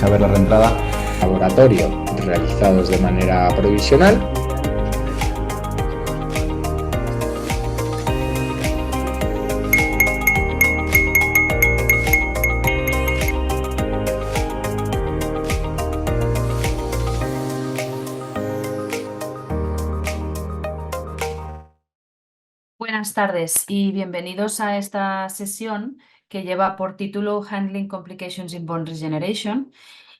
a ver la reentrada. Laboratorio realizados de manera provisional. Buenas tardes y bienvenidos a esta sesión que lleva por título Handling Complications in Bone Regeneration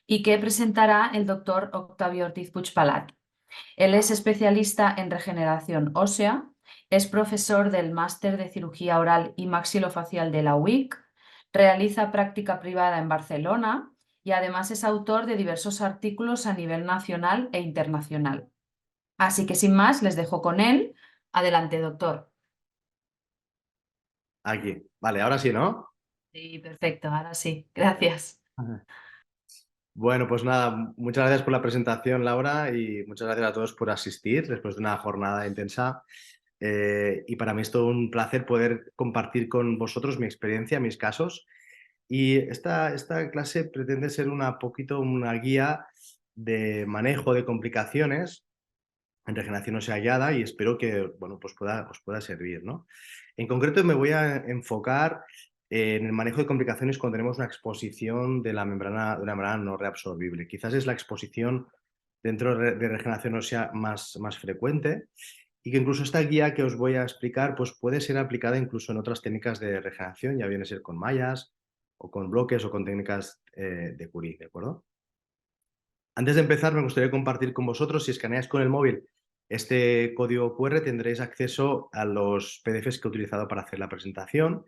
y que presentará el doctor Octavio Ortiz Puigpalat. Él es especialista en regeneración ósea, es profesor del Máster de Cirugía Oral y Maxilofacial de la UIC, realiza práctica privada en Barcelona y además es autor de diversos artículos a nivel nacional e internacional. Así que sin más, les dejo con él. Adelante, doctor. Aquí. Vale, ahora sí, ¿no? Sí, perfecto, ahora sí. Gracias. Bueno, pues nada, muchas gracias por la presentación, Laura, y muchas gracias a todos por asistir después de una jornada intensa. Y para mí es todo un placer poder compartir con vosotros mi experiencia, mis casos. Y esta clase pretende ser poquito una guía de manejo de complicaciones en regeneración ósea hallada y espero que bueno, pues os pueda servir, ¿no? En concreto me voy a enfocar en el manejo de complicaciones cuando tenemos una exposición de una membrana no reabsorbible. Quizás es la exposición dentro de regeneración ósea más frecuente y que incluso esta guía que os voy a explicar pues puede ser aplicada incluso en otras técnicas de regeneración, ya viene a ser con mallas o con bloques o con técnicas de Curie, ¿de acuerdo? Antes de empezar, me gustaría compartir con vosotros, si escaneáis con el móvil este código QR, tendréis acceso a los PDFs que he utilizado para hacer la presentación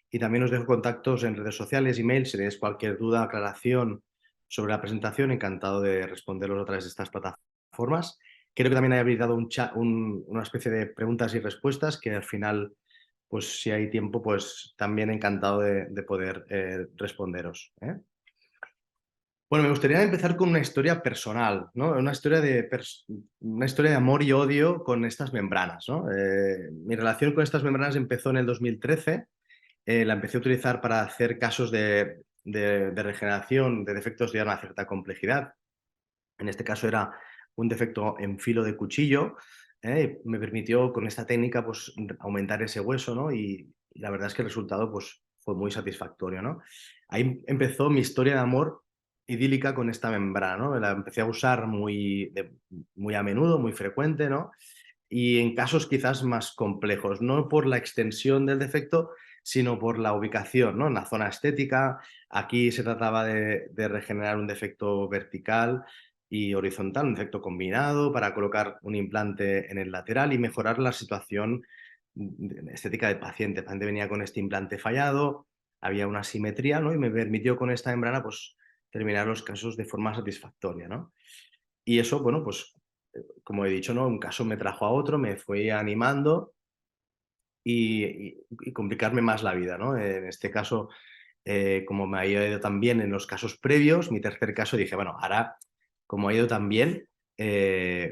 y también os dejo contactos en redes sociales, email, si tenéis cualquier duda o aclaración sobre la presentación, encantado de responderos a través de estas plataformas. Creo que también habéis dado una especie de preguntas y respuestas que al final, pues si hay tiempo, pues también encantado de poder responderos, ¿eh? Bueno, me gustaría empezar con una historia personal, ¿no? Una historia de amor y odio con estas membranas, ¿no? Mi relación con estas membranas empezó en el 2013. La empecé a utilizar para hacer casos de regeneración de defectos de una cierta complejidad. En este caso era un defecto en filo de cuchillo. Me permitió con esta técnica pues, aumentar ese hueso, ¿no? Y la verdad es que el resultado pues, fue muy satisfactorio, ¿no? Ahí empezó mi historia de amor idílica con esta membrana, ¿no? La empecé a usar muy a menudo, muy frecuente, ¿no? Y en casos quizás más complejos, no por la extensión del defecto, sino por la ubicación, ¿no? En la zona estética. Aquí se trataba de regenerar un defecto vertical y horizontal, un defecto combinado para colocar un implante en el lateral y mejorar la situación estética del paciente. El paciente venía con este implante fallado, había una simetría, ¿no? Y me permitió con esta membrana pues, terminar los casos de forma satisfactoria, ¿no? Y eso, bueno, pues como he dicho, ¿no? Un caso me trajo a otro, me fue animando y complicarme más la vida, ¿no? En este caso, como me ha ido tan bien en los casos previos, mi tercer caso dije, bueno, ahora, como ha ido tan bien,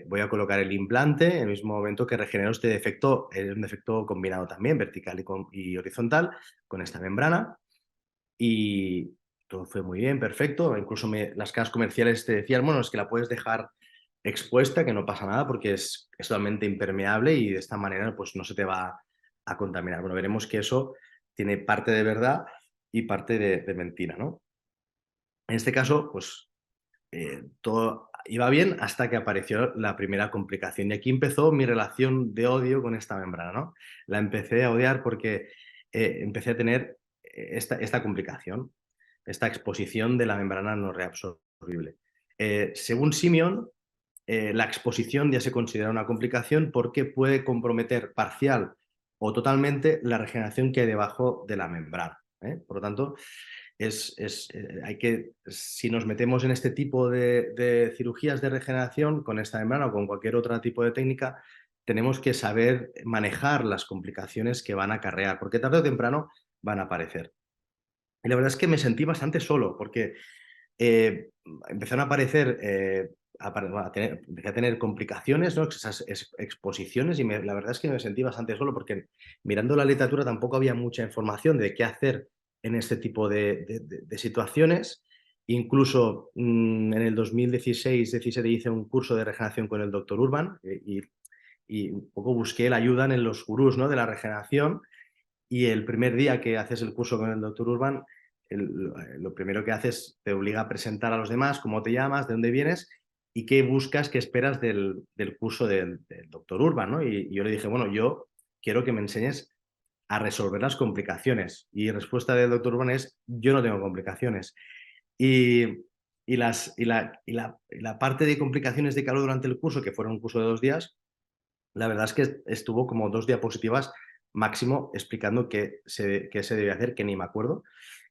voy a colocar el implante en el mismo momento que regenero este defecto, es un defecto combinado también, vertical y horizontal, con esta membrana. Y todo fue muy bien, perfecto. Incluso las cajas comerciales te decían, bueno, es que la puedes dejar expuesta, que no pasa nada porque es totalmente impermeable y de esta manera pues no se te va a contaminar. Bueno, veremos que eso tiene parte de verdad y parte de mentira, ¿no? En este caso, pues todo iba bien hasta que apareció la primera complicación y aquí empezó mi relación de odio con esta membrana, ¿no? La empecé a odiar porque empecé a tener esta complicación, esta exposición de la membrana no reabsorbible. Según Simeon, la exposición ya se considera una complicación porque puede comprometer parcial o totalmente la regeneración que hay debajo de la membrana, ¿eh? Por lo tanto, si nos metemos en este tipo de cirugías de regeneración con esta membrana o con cualquier otro tipo de técnica, tenemos que saber manejar las complicaciones que van a acarrear, porque tarde o temprano van a aparecer. Y la verdad es que me sentí bastante solo, porque eh, empezaron a aparecer, empecé a tener complicaciones, ¿no? Esas exposiciones y la verdad es que me sentí bastante solo porque mirando la literatura tampoco había mucha información de qué hacer en este tipo de situaciones Incluso en el 2016-17 hice un curso de regeneración con el Dr. Urban y un poco busqué la ayuda en los gurús, ¿no?, de la regeneración. Y el primer día que haces el curso con el Dr. Urban, lo primero que haces te obliga a presentar a los demás cómo te llamas, de dónde vienes y qué buscas, qué esperas del curso del Dr. Urban, ¿no? Y yo le dije, bueno, yo quiero que me enseñes a resolver las complicaciones. Y la respuesta del Dr. Urban es, yo no tengo complicaciones. Y la parte de complicaciones de calor durante el curso, que fueron un curso de 2 días, la verdad es que estuvo como 2 diapositivas máximo explicando qué se debe hacer, que ni me acuerdo.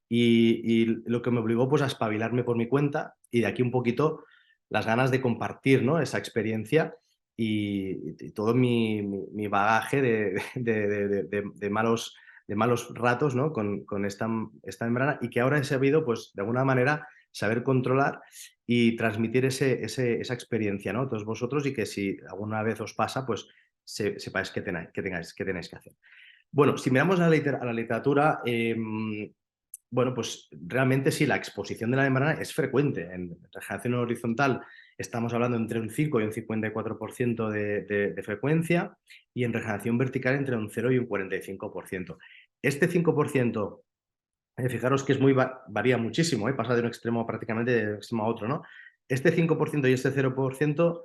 Y lo que me obligó pues a espabilarme por mi cuenta y de aquí un poquito las ganas de compartir, ¿no?, esa experiencia y todo mi bagaje de malos ratos, ¿no?, con esta membrana, y que ahora he sabido pues de alguna manera saber controlar y transmitir esa experiencia, ¿no?, a todos vosotros, y que si alguna vez os pasa pues sepáis qué tenéis que hacer. Bueno, si miramos a la literatura, bueno, pues realmente sí, la exposición de la membrana es frecuente. En regeneración horizontal estamos hablando entre un 5 y un 54% de frecuencia, y en regeneración vertical entre un 0 y un 45%. Este 5%, fijaros que varía muchísimo, pasa de un extremo prácticamente de un extremo a otro, ¿no? Este 5% y este 0%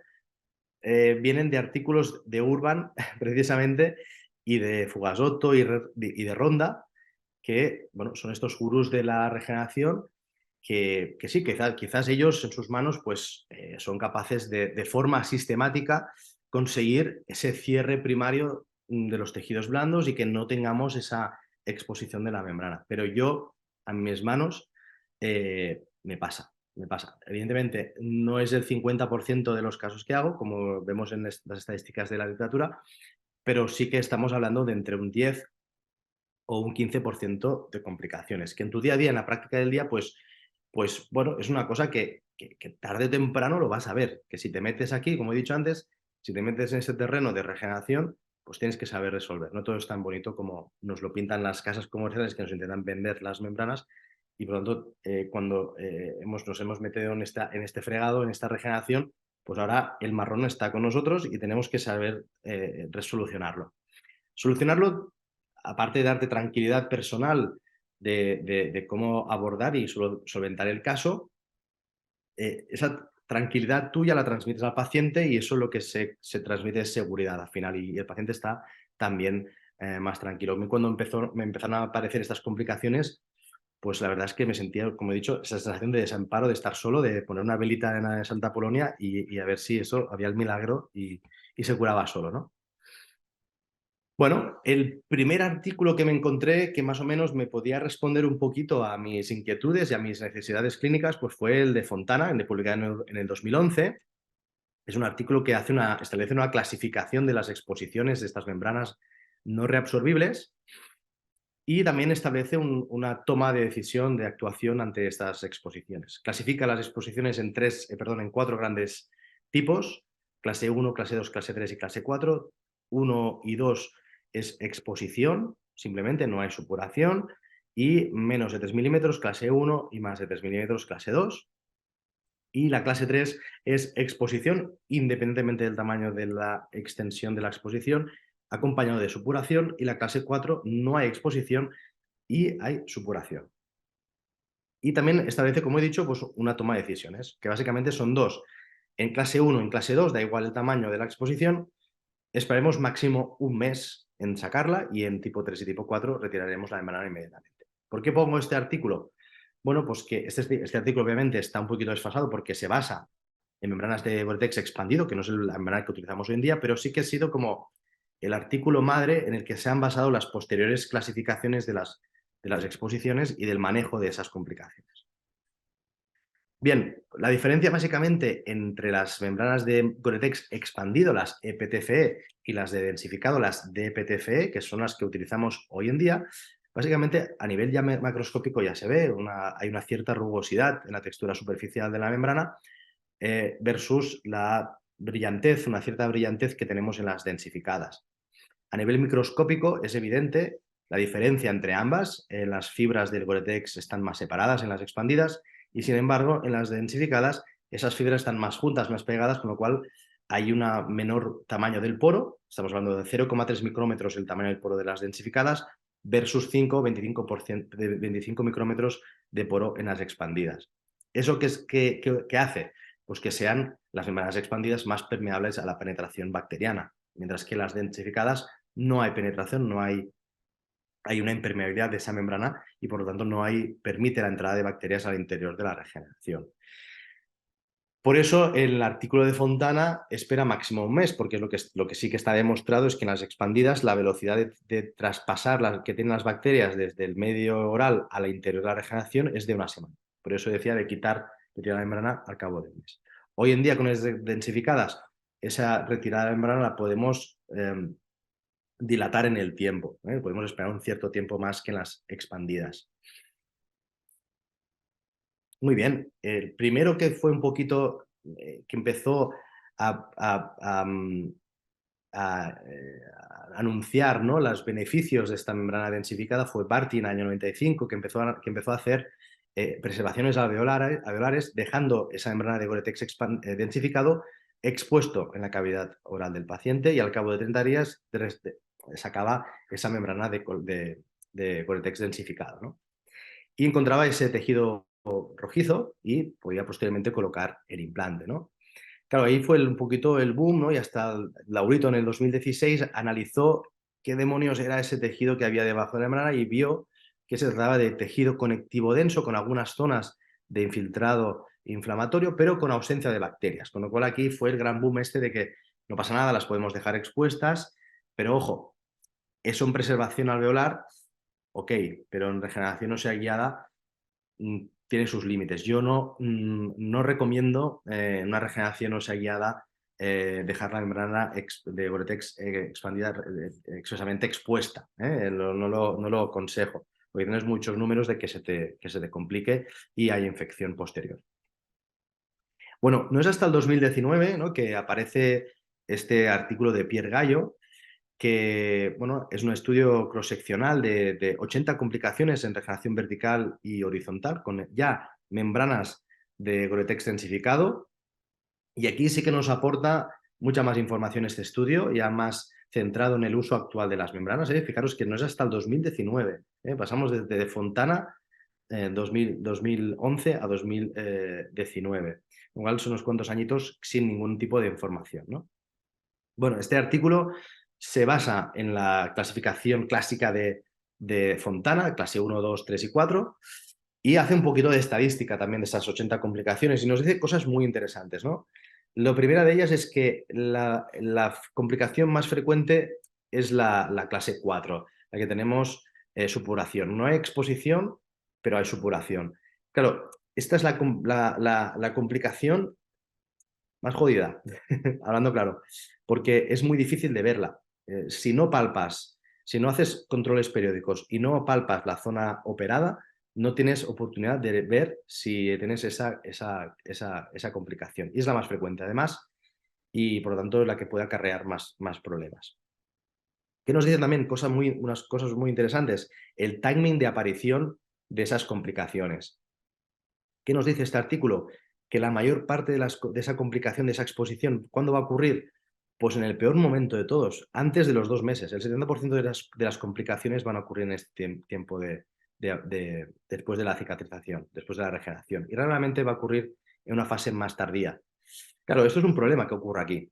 vienen de artículos de Urban, precisamente, y de Fugasotto y de Ronda, que bueno, son estos gurús de la regeneración que sí, quizás ellos en sus manos pues, son capaces de forma sistemática conseguir ese cierre primario de los tejidos blandos y que no tengamos esa exposición de la membrana. Pero yo, a mis manos, me pasa. Evidentemente, no es el 50% de los casos que hago, como vemos en las estadísticas de la literatura, pero sí que estamos hablando de entre un 10 o un 15% de complicaciones, que en tu día a día, en la práctica del día, pues bueno, es una cosa que tarde o temprano lo vas a ver, que si te metes aquí, como he dicho antes, si te metes en ese terreno de regeneración, pues tienes que saber resolver. No todo es tan bonito como nos lo pintan las casas comerciales que nos intentan vender las membranas, y por lo tanto, cuando nos hemos metido en este fregado, en esta regeneración, pues ahora el marrón está con nosotros y tenemos que saber resolucionarlo. Solucionarlo, aparte de darte tranquilidad personal de cómo abordar y solventar el caso, esa tranquilidad tuya la transmites al paciente, y eso lo que se transmite es seguridad al final, y el paciente está también más tranquilo. A mí cuando me empezaron a aparecer estas complicaciones, pues la verdad es que me sentía, como he dicho, esa sensación de desamparo, de estar solo, de poner una velita en Santa Polonia y a ver si eso había el milagro y se curaba solo, ¿no? Bueno, el primer artículo que me encontré que más o menos me podía responder un poquito a mis inquietudes y a mis necesidades clínicas, pues fue el de Fontana, el de publicado en el 2011. Es un artículo que establece una clasificación de las exposiciones de estas membranas no reabsorbibles, y también establece una toma de decisión de actuación ante estas exposiciones. Clasifica las exposiciones en 4 grandes tipos: clase 1, clase 2, clase 3 y clase 4. 1 y 2 es exposición, simplemente no hay supuración, y menos de 3 milímetros, clase 1, y más de 3 milímetros, clase 2. Y la clase 3 es exposición, independientemente del tamaño de la extensión de la exposición, acompañado de supuración, y la clase 4 no hay exposición y hay supuración. Y también establece, como he dicho, pues una toma de decisiones, que básicamente son 2. En clase 1, en clase 2, da igual el tamaño de la exposición, esperaremos máximo un mes en sacarla, y en tipo 3 y tipo 4 retiraremos la membrana inmediatamente. ¿Por qué pongo este artículo? Bueno, pues que este artículo obviamente está un poquito desfasado porque se basa en membranas de Gore-Tex expandido, que no es la membrana que utilizamos hoy en día, pero sí que ha sido como el artículo madre en el que se han basado las posteriores clasificaciones de las exposiciones y del manejo de esas complicaciones. Bien, la diferencia básicamente entre las membranas de Gore-Tex expandido, las EPTFE, y las de densificado, las DPTFE, que son las que utilizamos hoy en día, básicamente a nivel ya macroscópico ya se ve, hay una cierta rugosidad en la textura superficial de la membrana, versus la brillantez, una cierta brillantez que tenemos en las densificadas. A nivel microscópico es evidente la diferencia entre ambas. Las fibras del Gore-Tex están más separadas en las expandidas, Y sin embargo, en las densificadas, esas fibras están más juntas, más pegadas, con lo cual hay un menor tamaño del poro. Estamos hablando de 0,3 micrómetros el tamaño del poro de las densificadas versus 25 micrómetros de poro en las expandidas. ¿Eso qué hace? Pues que sean las membranas expandidas más permeables a la penetración bacteriana, mientras que las densificadas no hay penetración, no hay una impermeabilidad de esa membrana y por lo tanto permite la entrada de bacterias al interior de la regeneración. Por eso el artículo de Fontana espera máximo un mes, porque lo que sí que está demostrado es que en las expandidas la velocidad de traspasar que tienen las bacterias desde el medio oral al interior de la regeneración es de una semana. Por eso decía de tirar la membrana al cabo de un mes. Hoy en día con las densificadas, esa retirada de membrana la podemos dilatar en el tiempo. Podemos esperar un cierto tiempo más que en las expandidas. Muy bien. El primero que fue un poquito, que empezó a anunciar, ¿no?, los beneficios de esta membrana densificada fue Barty en el año 95, que empezó a hacer preservaciones alveolares, dejando esa membrana de Gore-Tex densificado expuesto en la cavidad oral del paciente y al cabo de 30 días sacaba esa membrana de Gore-Tex densificado, ¿no? Y encontraba ese tejido rojizo y podía posteriormente colocar el implante, ¿no? Claro, ahí fue un poquito el boom, ¿no? Y hasta Laurito en el 2016 analizó qué demonios era ese tejido que había debajo de la membrana y vio que se trataba de tejido conectivo denso con algunas zonas de infiltrado inflamatorio, pero con ausencia de bacterias. Con lo cual aquí fue el gran boom de que no pasa nada, las podemos dejar expuestas, pero ojo, eso en preservación alveolar, ok, pero en regeneración ósea guiada tiene sus límites. Yo no recomiendo en una regeneración ósea guiada dejar la membrana de Gore-Tex expandida expresamente expuesta. No lo aconsejo, porque tienes muchos números de que se te complique y hay infección posterior. Bueno, no es hasta el 2019, ¿no?, que aparece este artículo de Pierre Gallo, que bueno, es un estudio cross-seccional de 80 complicaciones en regeneración vertical y horizontal, con ya membranas de Gore-Tex densificado. Y aquí sí que nos aporta mucha más información este estudio, ya más centrado en el uso actual de las membranas. Fijaros que no es hasta el 2019. Pasamos desde Fontana 2011 a 2019. Igual son unos cuantos añitos sin ningún tipo de información, ¿no? Bueno, este artículo se basa en la clasificación clásica de Fontana, clase 1, 2, 3 y 4, y hace un poquito de estadística también de esas 80 complicaciones y nos dice cosas muy interesantes, ¿no? La primera de ellas es que la complicación más frecuente es la clase 4, la que tenemos supuración. No hay exposición, pero hay supuración. Claro, esta es la complicación más jodida, hablando claro, porque es muy difícil de verla. Si no palpas, si no haces controles periódicos y no palpas la zona operada, no tienes oportunidad de ver si tienes esa complicación. Y es la más frecuente, además, y por lo tanto es la que puede acarrear más problemas. ¿Qué nos dicen también? Unas cosas muy interesantes. El timing de aparición de esas complicaciones. ¿Qué nos dice este artículo? Que la mayor parte de esa complicación, de esa exposición, ¿cuándo va a ocurrir? Pues en el peor momento de todos, antes de los 2 meses. El 70% de las complicaciones van a ocurrir en este tiempo después de la cicatrización, después de la regeneración. Y realmente va a ocurrir en una fase más tardía. Claro, esto es un problema que ocurre aquí.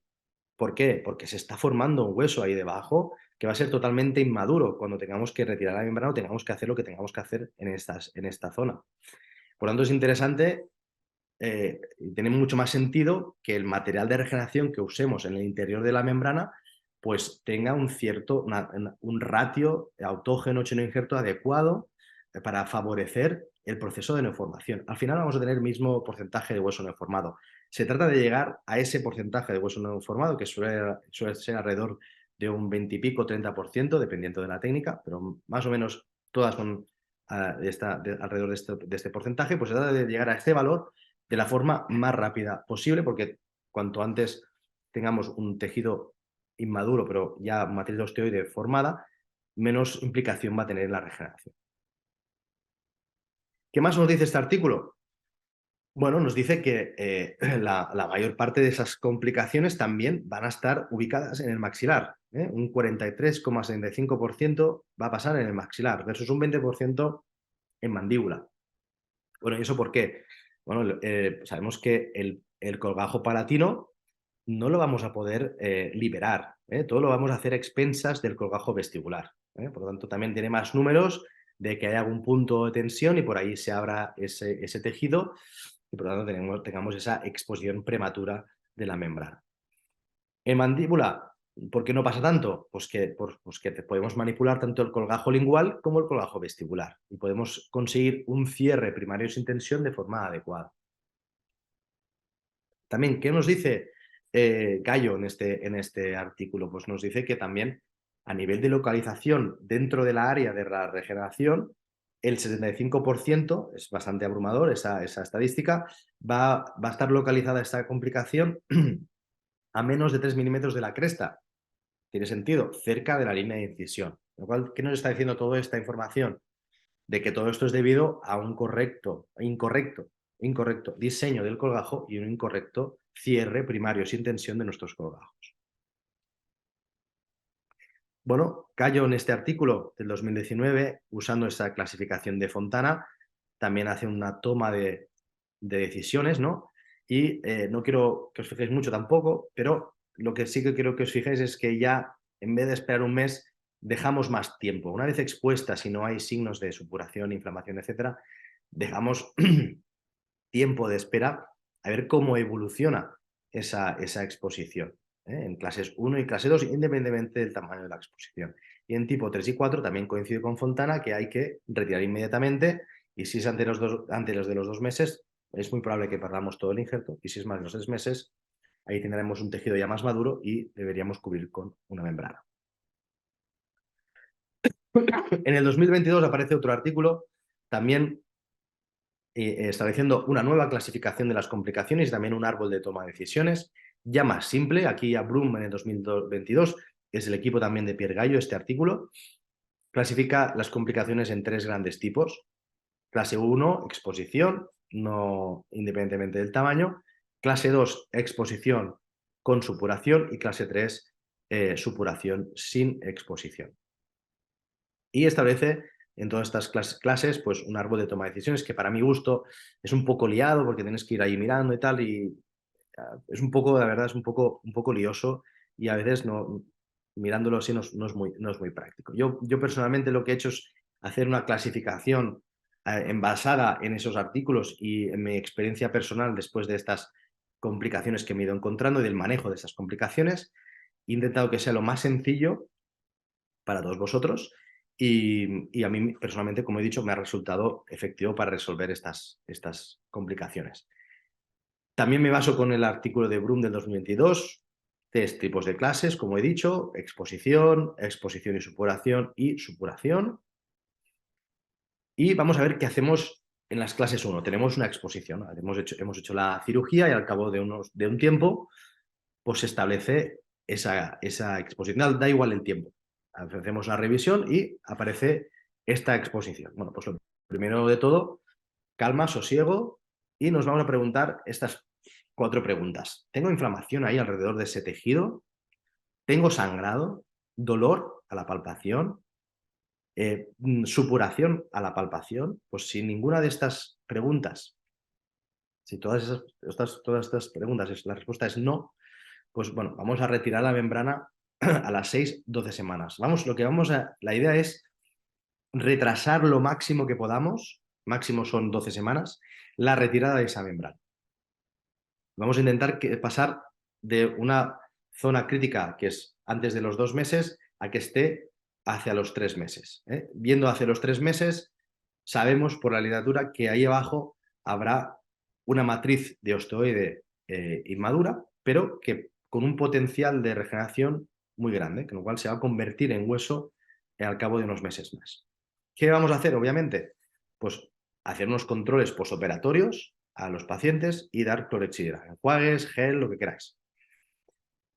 ¿Por qué? Porque se está formando un hueso ahí debajo que va a ser totalmente inmaduro cuando tengamos que retirar la membrana o tengamos que hacer lo que tengamos que hacer en esta zona. Por lo tanto, es interesante y tiene mucho más sentido que el material de regeneración que usemos en el interior de la membrana pues tenga un ratio autógeno cheno injerto adecuado para favorecer el proceso de neoformación. Al final vamos a tener el mismo porcentaje de hueso neoformado. Se trata de llegar a ese porcentaje de hueso neoformado, que suele ser alrededor de un 20 y pico, 30%, dependiendo de la técnica, pero más o menos todas son alrededor de este porcentaje. Pues se trata de llegar a este valor de la forma más rápida posible, porque cuanto antes tengamos un tejido inmaduro, pero ya matriz osteoide formada, menos implicación va a tener en la regeneración. ¿Qué más nos dice este artículo? Bueno, nos dice que la mayor parte de esas complicaciones también van a estar ubicadas en el maxilar. Un 43,75% va a pasar en el maxilar versus un 20% en mandíbula. Bueno, ¿y eso por qué? Bueno, sabemos que el colgajo palatino no lo vamos a poder liberar, todo lo vamos a hacer a expensas del colgajo vestibular. Por lo tanto, también tiene más números de que hay algún punto de tensión y por ahí se abra ese tejido y por lo tanto tengamos esa exposición prematura de la membrana. En mandíbula, ¿por qué no pasa tanto? Pues que podemos manipular tanto el colgajo lingual como el colgajo vestibular y podemos conseguir un cierre primario sin tensión de forma adecuada. También, ¿qué nos dice Gallo en este artículo? Pues nos dice que también a nivel de localización dentro de la área de la regeneración, el 75%, es bastante abrumador esa estadística, va a estar localizada esta complicación a menos de 3 milímetros de la cresta. Tiene sentido, cerca de la línea de incisión. Lo cual, ¿qué nos está diciendo toda esta información? De que todo esto es debido a un incorrecto diseño del colgajo y un incorrecto cierre primario sin tensión de nuestros colgajos. Bueno, Gallo en este artículo del 2019, usando esa clasificación de Fontana, también hace una toma de decisiones, ¿no? Y no quiero que os fijéis mucho tampoco, pero lo que sí que quiero que os fijéis es que ya, en vez de esperar un mes, dejamos más tiempo. Una vez expuesta, si no hay signos de supuración, inflamación, etcétera, dejamos tiempo de espera a ver cómo evoluciona esa exposición, en clases 1 y clase 2, independientemente del tamaño de la exposición. Y en tipo 3 y 4 también coincide con Fontana que hay que retirar inmediatamente y si es antes de los 2 meses, es muy probable que perdamos todo el injerto y si es más de los 3 meses, ahí tendremos un tejido ya más maduro y deberíamos cubrir con una membrana. En el 2022 aparece otro artículo también estableciendo una nueva clasificación de las complicaciones y también un árbol de toma de decisiones, ya más simple. Aquí a Broom en el 2022 es el equipo también de Pierre Gallo, este artículo. Clasifica las complicaciones en 3 grandes tipos. Clase 1, exposición, no independientemente del tamaño. Clase 2, exposición con supuración. Y clase 3, supuración sin exposición. Y establece en todas estas clases pues un árbol de toma de decisiones que para mi gusto es un poco liado porque tienes que ir ahí mirando y tal y es un poco, la verdad, es un poco lioso y a veces mirándolo así no es muy práctico. Yo personalmente lo que he hecho es hacer una clasificación basada en esos artículos y en mi experiencia personal después de estas complicaciones que me he ido encontrando y del manejo de esas complicaciones. He intentado que sea lo más sencillo para todos vosotros y a mí personalmente, como he dicho, me ha resultado efectivo para resolver estas complicaciones. También me baso con el artículo de Broom del 2022, 3 tipos de clases, como he dicho, exposición y supuración y supuración. Y vamos a ver qué hacemos en las clases 1. Tenemos una exposición, ¿no? Hemos hecho la cirugía y al cabo de un tiempo pues se establece esa exposición. Da igual el tiempo. Hacemos una revisión y aparece esta exposición. Bueno, pues lo primero de todo, calma, sosiego y nos vamos a preguntar estas 4 preguntas. ¿Tengo inflamación ahí alrededor de ese tejido? ¿Tengo sangrado? ¿Dolor a la palpación? ¿Supuración a la palpación? Pues si ninguna de estas preguntas, si todas estas preguntas, la respuesta es no, pues bueno, vamos a retirar la membrana a las 6-12 semanas. La idea es retrasar lo máximo que podamos, máximo son 12 semanas, la retirada de esa membrana. Vamos a intentar pasar de una zona crítica que es antes de los 2 meses a que esté hacia los 3 meses. Viendo hacia los 3 meses, sabemos por la literatura que ahí abajo habrá una matriz de osteoide inmadura, pero que con un potencial de regeneración muy grande, con lo cual se va a convertir en hueso al cabo de unos meses más. ¿Qué vamos a hacer, obviamente? Pues hacer unos controles posoperatorios a los pacientes y dar clorhexidina, enjuagues, gel, lo que queráis.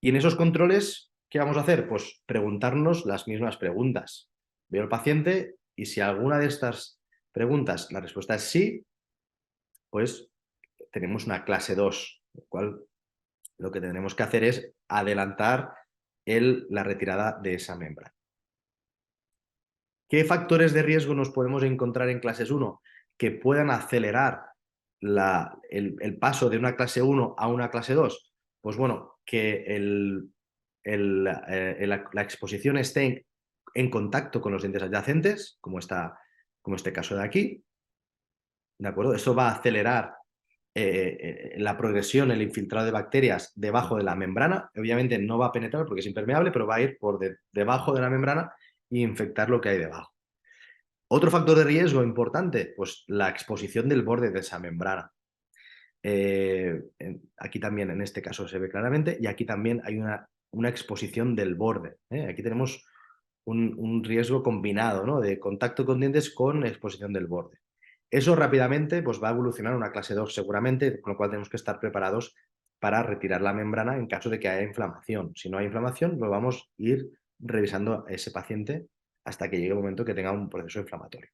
Y en esos controles, ¿qué vamos a hacer? Pues preguntarnos las mismas preguntas. Veo al paciente y si alguna de estas preguntas la respuesta es sí, pues tenemos una clase 2, lo cual lo que tenemos que hacer es adelantar la retirada de esa membrana. ¿Qué factores de riesgo nos podemos encontrar en clases 1 que puedan acelerar el paso de una clase 1 a una clase 2? Pues bueno, que la exposición esté en contacto con los dientes adyacentes, como este caso de aquí. ¿De acuerdo? Eso va a acelerar la progresión, el infiltrado de bacterias debajo de la membrana. Obviamente no va a penetrar porque es impermeable, pero va a ir por debajo de la membrana e infectar lo que hay debajo. Otro factor de riesgo importante, pues la exposición del borde de esa membrana. Aquí también en este caso se ve claramente, y aquí también hay una exposición del borde. Aquí tenemos un riesgo combinado, ¿no? De contacto con dientes con exposición del borde. Eso rápidamente pues, va a evolucionar a una clase 2 seguramente, con lo cual tenemos que estar preparados para retirar la membrana en caso de que haya inflamación. Si no hay inflamación, lo vamos a ir revisando a ese paciente hasta que llegue el momento que tenga un proceso inflamatorio.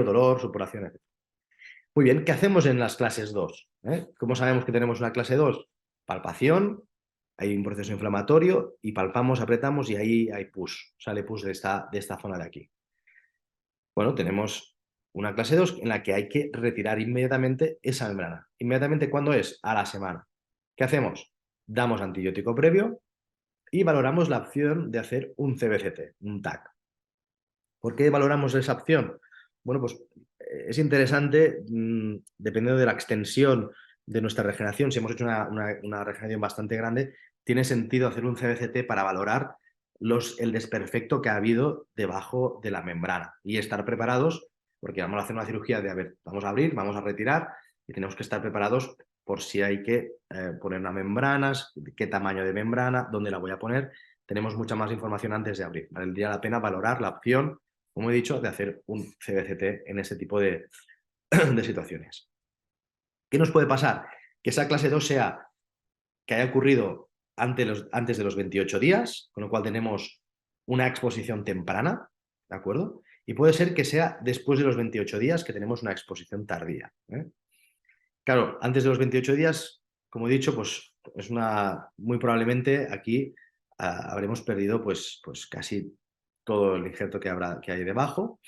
Dolor, supuración, etc. Muy bien, ¿qué hacemos en las clases 2? ¿Cómo sabemos que tenemos una clase 2? Palpación, hay un proceso inflamatorio y palpamos, apretamos y ahí hay pus, sale pus de esta zona de aquí. Bueno, tenemos una clase 2 en la que hay que retirar inmediatamente esa membrana. ¿Inmediatamente cuándo es? A la semana. ¿Qué hacemos? Damos antibiótico previo y valoramos la opción de hacer un CBCT, un TAC. ¿Por qué valoramos esa opción? Bueno, pues es interesante, dependiendo de la extensión de nuestra regeneración. Si hemos hecho una regeneración bastante grande, tiene sentido hacer un CBCT para valorar el desperfecto que ha habido debajo de la membrana y estar preparados, porque vamos a hacer una cirugía vamos a abrir, vamos a retirar y tenemos que estar preparados por si hay que poner una membrana, qué tamaño de membrana, dónde la voy a poner. Tenemos mucha más información antes de abrir. Valdría la pena valorar la opción, como he dicho, de hacer un CBCT en ese tipo de situaciones. ¿Qué nos puede pasar? Que esa clase 2 que haya ocurrido antes de los 28 días, con lo cual tenemos una exposición temprana, ¿de acuerdo? Y puede ser que sea después de los 28 días que tenemos una exposición tardía. Claro, antes de los 28 días, como he dicho, pues es muy probablemente aquí habremos perdido pues casi todo el injerto que hay debajo.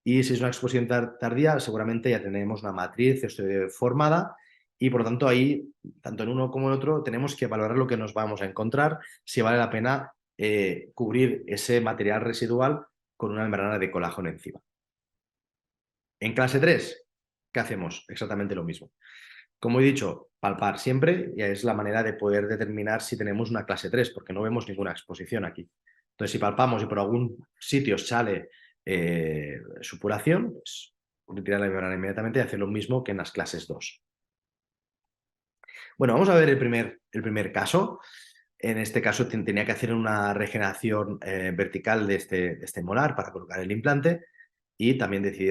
Y si es una exposición tardía, seguramente ya tenemos una matriz formada y por lo tanto ahí, tanto en uno como en otro, tenemos que valorar lo que nos vamos a encontrar, si vale la pena cubrir ese material residual con una membrana de colágeno encima. En clase 3, ¿qué hacemos? Exactamente lo mismo. Como he dicho, palpar siempre ya es la manera de poder determinar si tenemos una clase 3, porque no vemos ninguna exposición aquí. Entonces, si palpamos y por algún sitio sale supuración, pues retirar la membrana inmediatamente y hacer lo mismo que en las clases 2. Bueno, vamos a ver el primer caso. En este caso tenía que hacer una regeneración vertical de este molar para colocar el implante y también decidí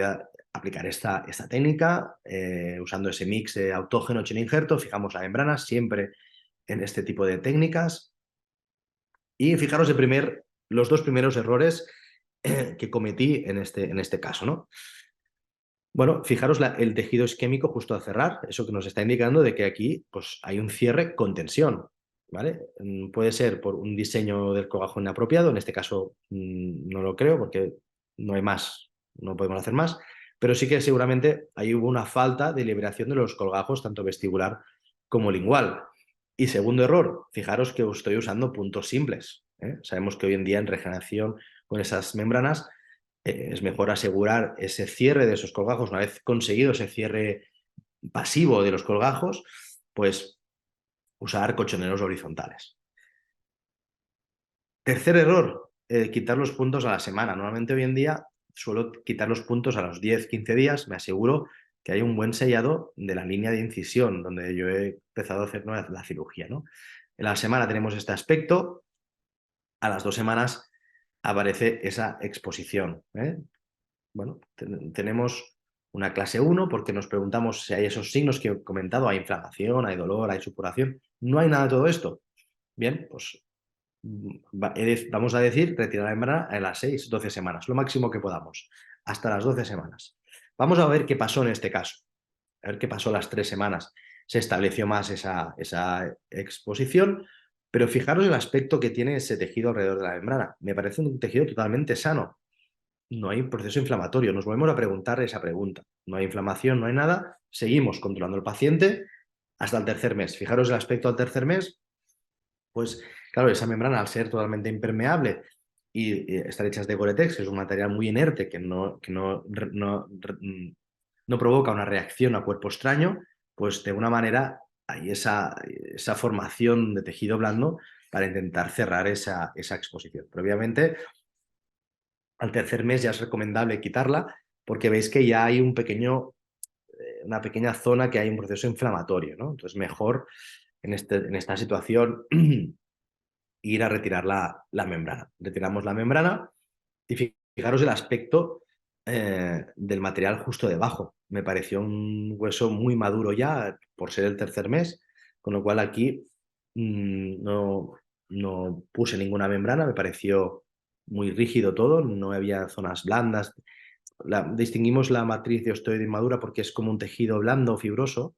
aplicar esta técnica usando ese mix de autógeno sin injerto. Fijamos la membrana siempre en este tipo de técnicas. Y fijaros los dos primeros errores que cometí en este caso, ¿no? Bueno, fijaros el tejido isquémico justo a cerrar, eso que nos está indicando de que aquí pues, hay un cierre con tensión, ¿vale? Puede ser por un diseño del colgajo inapropiado, en este caso no lo creo porque no hay más, no podemos hacer más, pero sí que seguramente ahí hubo una falta de liberación de los colgajos, tanto vestibular como lingual. Y segundo error, fijaros que estoy usando puntos simples. Sabemos que hoy en día en regeneración con esas membranas es mejor asegurar ese cierre de esos colgajos. Una vez conseguido ese cierre pasivo de los colgajos, pues usar colchoneros horizontales. Tercer error, quitar los puntos a la semana. Normalmente hoy en día suelo quitar los puntos a los 10-15 días. Me aseguro que hay un buen sellado de la línea de incisión donde yo he empezado a hacer la cirugía, ¿no? En la semana tenemos este aspecto. A las 2 semanas aparece esa exposición. Bueno, tenemos una clase 1 porque nos preguntamos si hay esos signos que he comentado, hay inflamación, hay dolor, hay supuración. No hay nada de todo esto. Bien, pues vamos a decir retirar la membrana a las 6-12 semanas, lo máximo que podamos, hasta las 12 semanas. Vamos a ver qué pasó en este caso. a ver qué pasó las 3 semanas. Se estableció más esa exposición, pero fijaros el aspecto que tiene ese tejido alrededor de la membrana. Me parece un tejido totalmente sano. No hay proceso inflamatorio. Nos volvemos a preguntar esa pregunta. No hay inflamación, no hay nada. Seguimos controlando al paciente hasta el tercer mes. Fijaros el aspecto al tercer mes. Pues claro, esa membrana, al ser totalmente impermeable y estar hechas de Gore-Tex, que es un material muy inerte que no provoca una reacción a cuerpo extraño, pues de alguna manera hay esa formación de tejido blando para intentar cerrar esa exposición. Pero obviamente al tercer mes ya es recomendable quitarla porque veis que ya hay una pequeña zona que hay un proceso inflamatorio, ¿no? Entonces mejor en esta situación ir a retirar la membrana. Retiramos la membrana y fijaros el aspecto del material justo debajo. Me pareció un hueso muy maduro ya por ser el tercer mes, con lo cual aquí no puse ninguna membrana, me pareció muy rígido todo, no había zonas blandas. Distinguimos la matriz de osteoide inmadura porque es como un tejido blando, fibroso,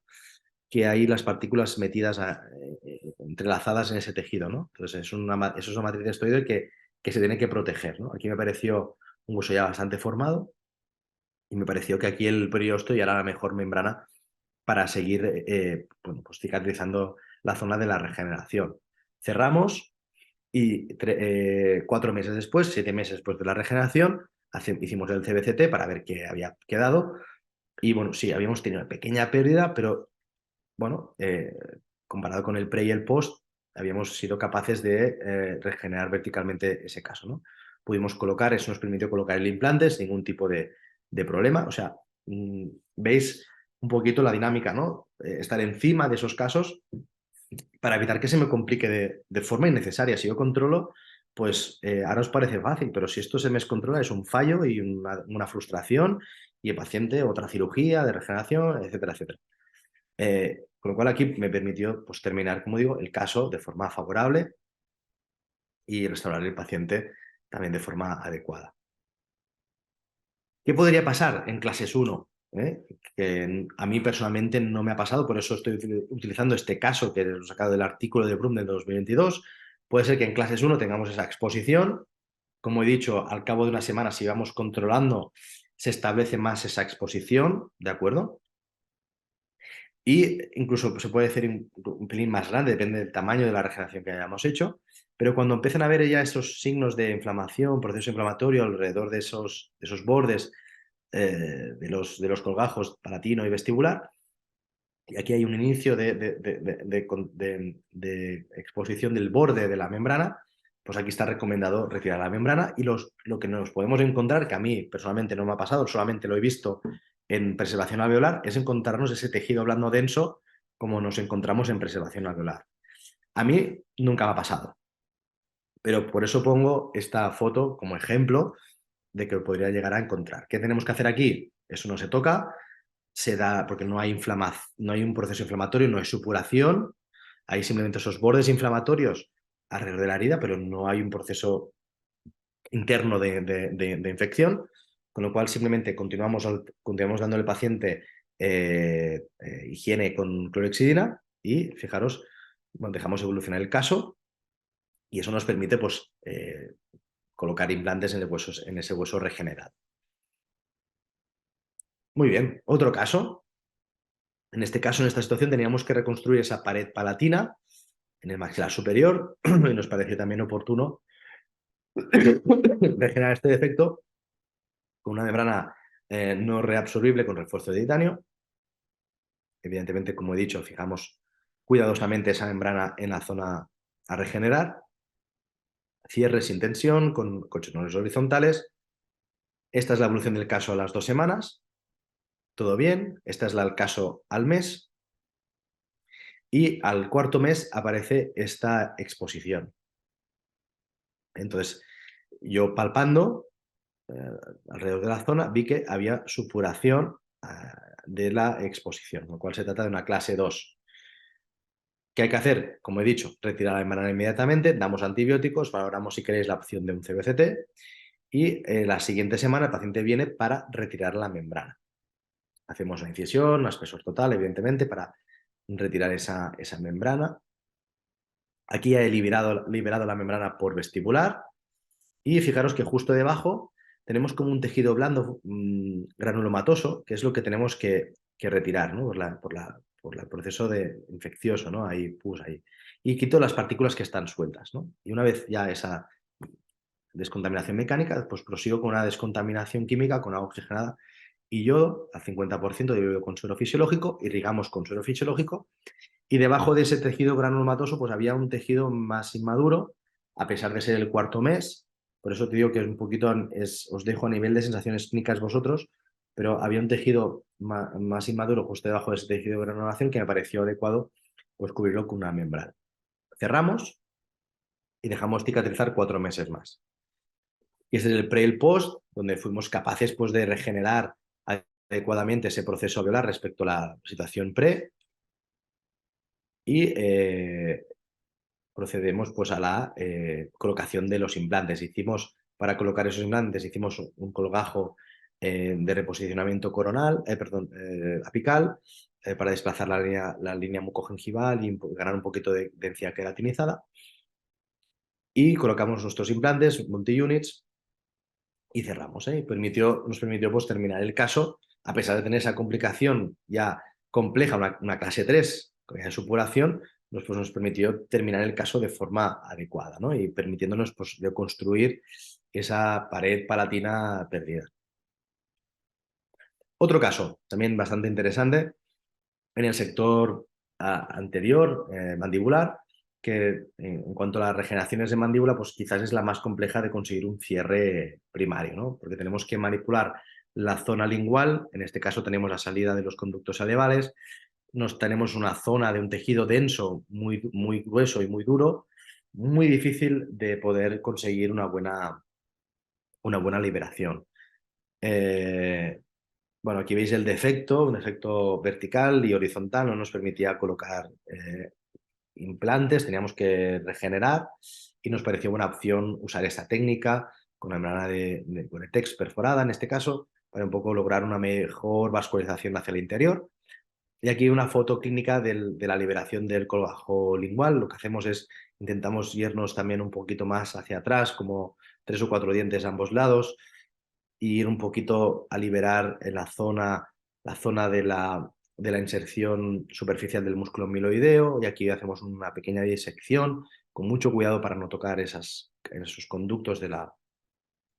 que hay las partículas metidas, entrelazadas en ese tejido, ¿no? Entonces eso es una matriz de osteoide que se tiene que proteger, ¿no? Aquí me pareció un hueso ya bastante formado y me pareció que aquí el periósteo ya era la mejor membrana para seguir bueno, pues cicatrizando la zona de la regeneración. Cerramos y 4 meses después, 7 meses después de la regeneración, hicimos el CBCT para ver qué había quedado y bueno, sí, habíamos tenido una pequeña pérdida, pero bueno, comparado con el pre y el post, habíamos sido capaces de regenerar verticalmente ese caso, ¿no? Pudimos colocar, eso nos permitió colocar el implante sin ningún tipo de problema. O sea, veis un poquito la dinámica, ¿no? Estar encima de esos casos para evitar que se me complique de forma innecesaria. Si yo controlo, pues ahora os parece fácil, pero si esto se me descontrola es un fallo y una frustración y el paciente otra cirugía de regeneración, etcétera, etcétera. Con lo cual aquí me permitió pues, terminar, como digo, el caso de forma favorable y restaurar el paciente también de forma adecuada. ¿Qué podría pasar en clases 1? Que a mí personalmente no me ha pasado, por eso estoy utilizando este caso que he sacado del artículo de Brum del 2022. Puede ser que en clases 1 tengamos esa exposición. Como he dicho, al cabo de una semana, si vamos controlando, se establece más esa exposición, ¿de acuerdo? Y incluso se puede hacer un pelín más grande, depende del tamaño de la regeneración que hayamos hecho. Pero cuando empiezan a ver ya esos signos de inflamación, proceso inflamatorio alrededor de esos bordes de los colgajos palatino y vestibular, y aquí hay un inicio de exposición del borde de la membrana, pues aquí está recomendado retirar la membrana y lo que nos podemos encontrar, que a mí personalmente no me ha pasado, solamente lo he visto en preservación alveolar, es encontrarnos ese tejido blando denso como nos encontramos en preservación alveolar. A mí nunca me ha pasado, pero por eso pongo esta foto como ejemplo de que podría llegar a encontrar. ¿Qué tenemos que hacer aquí? Eso no se toca, se da porque no hay un proceso inflamatorio, no hay supuración, hay simplemente esos bordes inflamatorios alrededor de la herida, pero no hay un proceso interno de infección, con lo cual simplemente continuamos dando al paciente higiene con clorhexidina y fijaros, bueno, dejamos evolucionar el caso y eso nos permite pues, colocar implantes en ese hueso regenerado. Muy bien, otro caso. En este caso, en esta situación, teníamos que reconstruir esa pared palatina en el maxilar superior y nos pareció también oportuno regenerar este defecto con una membrana no reabsorbible con refuerzo de titanio. Evidentemente, como he dicho, fijamos cuidadosamente esa membrana en la zona a regenerar. Cierre sin tensión con colchones horizontales. Esta es la evolución del caso a las 2 semanas. Todo bien. Esta es la del caso al mes. Y al 4.º mes aparece esta exposición. Entonces, yo palpando alrededor de la zona vi que había supuración de la exposición, con lo cual se trata de una clase 2. ¿Qué hay que hacer? Como he dicho, retirar la membrana inmediatamente, damos antibióticos, valoramos si queréis la opción de un CBCT y la siguiente semana el paciente viene para retirar la membrana. hacemos una incisión a espesor total, evidentemente, para retirar esa membrana. Aquí he liberado la membrana por vestibular y fijaros que justo debajo tenemos como un tejido blando granulomatoso, que es lo que tenemos que retirar, ¿no? por el proceso infeccioso, ¿no? Ahí, pus ahí. Y quito las partículas que están sueltas, ¿no? Y una vez ya esa descontaminación mecánica, pues prosigo con una descontaminación química con agua oxigenada y yodo al 50% diluido con suero fisiológico, irrigamos con suero fisiológico y debajo de ese tejido granulomatoso pues había un tejido más inmaduro, a pesar de ser el cuarto mes. Por eso te digo que es un poquito, os dejo a nivel de sensaciones clínicas vosotros, pero había un tejido más inmaduro justo debajo de ese tejido de granulación que me pareció adecuado pues cubrirlo con una membrana. Cerramos y dejamos cicatrizar 4 meses más. Y ese es el pre y el post, donde fuimos capaces pues, de regenerar adecuadamente ese proceso alveolar respecto a la situación pre y procedemos pues, a la colocación de los implantes. Para colocar esos implantes, hicimos un colgajo de reposicionamiento coronal, apical, para desplazar la línea mucogengival y ganar un poquito de densidad queratinizada. Y colocamos nuestros implantes, multi-units, y cerramos. Nos permitió pues, terminar el caso, a pesar de tener esa complicación ya compleja, una clase 3 de supuración, nos permitió terminar el caso de forma adecuada, ¿no? Y permitiéndonos pues, reconstruir esa pared palatina perdida. Otro caso, también bastante interesante, en el sector anterior, mandibular, que en cuanto a las regeneraciones de mandíbula, pues quizás es la más compleja de conseguir un cierre primario, ¿no? Porque tenemos que manipular la zona lingual, en este caso tenemos la salida de los conductos salivales, tenemos una zona de un tejido denso, muy, muy grueso y muy duro, muy difícil de poder conseguir una buena liberación. Bueno, aquí veis el defecto, un defecto vertical y horizontal, no nos permitía colocar implantes, teníamos que regenerar y nos pareció buena opción usar esta técnica con una membrana de Gore-Tex perforada en este caso, para un poco lograr una mejor vascularización hacia el interior. Y aquí una foto clínica de la liberación del colgajo lingual. Lo que hacemos es intentamos irnos también un poquito más hacia atrás, como 3 o 4 dientes a ambos lados, y ir un poquito a liberar en la zona de la inserción superficial del músculo miloideo, y aquí hacemos una pequeña disección con mucho cuidado para no tocar esos conductos de la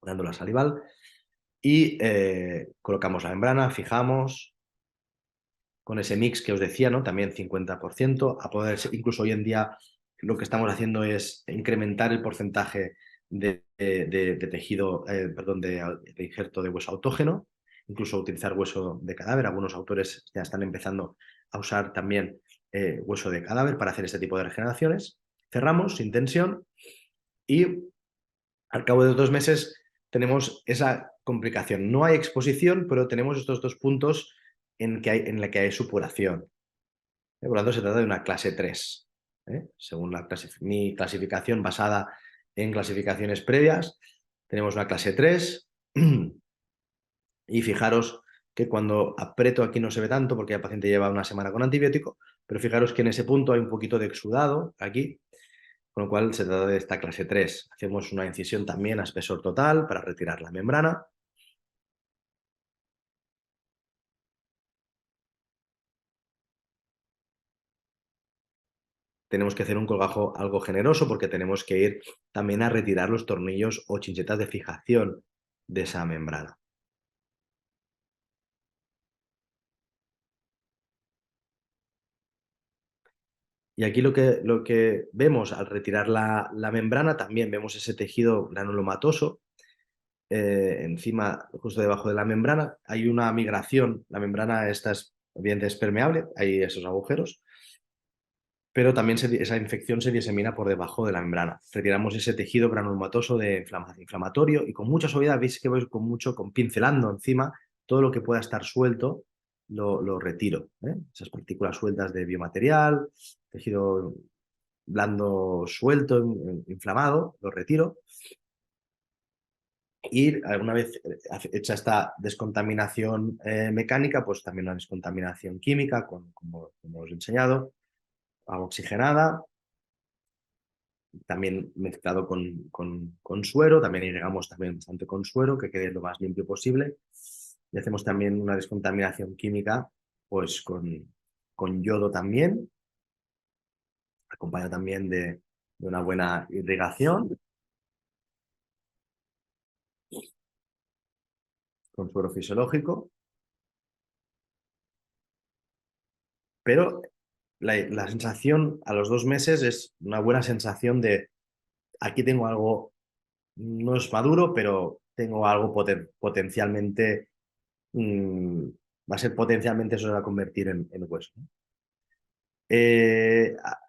glándula salival y colocamos la membrana, fijamos con ese mix que os decía, ¿no? También 50%, a poder ser, incluso hoy en día lo que estamos haciendo es incrementar el porcentaje de tejido, de injerto de hueso autógeno, incluso utilizar hueso de cadáver. Algunos autores ya están empezando a usar también hueso de cadáver para hacer este tipo de regeneraciones. Cerramos sin tensión y al cabo de 2 meses tenemos esa complicación. No hay exposición, pero tenemos estos 2 puntos en la que hay supuración. Por lo tanto, se trata de una clase 3. Según mi clasificación basada en clasificaciones previas, tenemos una clase 3 y fijaros que cuando aprieto aquí no se ve tanto porque el paciente lleva una semana con antibiótico, pero fijaros que en ese punto hay un poquito de exudado aquí, con lo cual se trata de esta clase 3. Hacemos una incisión también a espesor total para retirar la membrana. Tenemos que hacer un colgajo algo generoso porque tenemos que ir también a retirar los tornillos o chinchetas de fijación de esa membrana. Y aquí lo que vemos al retirar la membrana, también vemos ese tejido granulomatoso. Encima, justo debajo de la membrana, hay una migración. La membrana esta obviamente es permeable, hay esos agujeros, pero también esa infección se disemina por debajo de la membrana. Retiramos ese tejido granulomatoso de inflamatorio y con mucha suavidad, veis que voy pincelando encima todo lo que pueda estar suelto, lo retiro. Esas partículas sueltas de biomaterial, tejido blando suelto, inflamado, lo retiro. Y alguna vez hecha esta descontaminación mecánica, pues también una descontaminación química, como os he enseñado, agua oxigenada, también mezclado con suero, también irrigamos también bastante con suero, que quede lo más limpio posible. Y hacemos también una descontaminación química, pues con yodo también, acompañado también de una buena irrigación, con suero fisiológico, pero la sensación a los 2 meses es una buena sensación de aquí tengo algo, no es maduro, pero tengo algo potencialmente, va a ser potencialmente, eso se va a convertir en hueso, ¿no?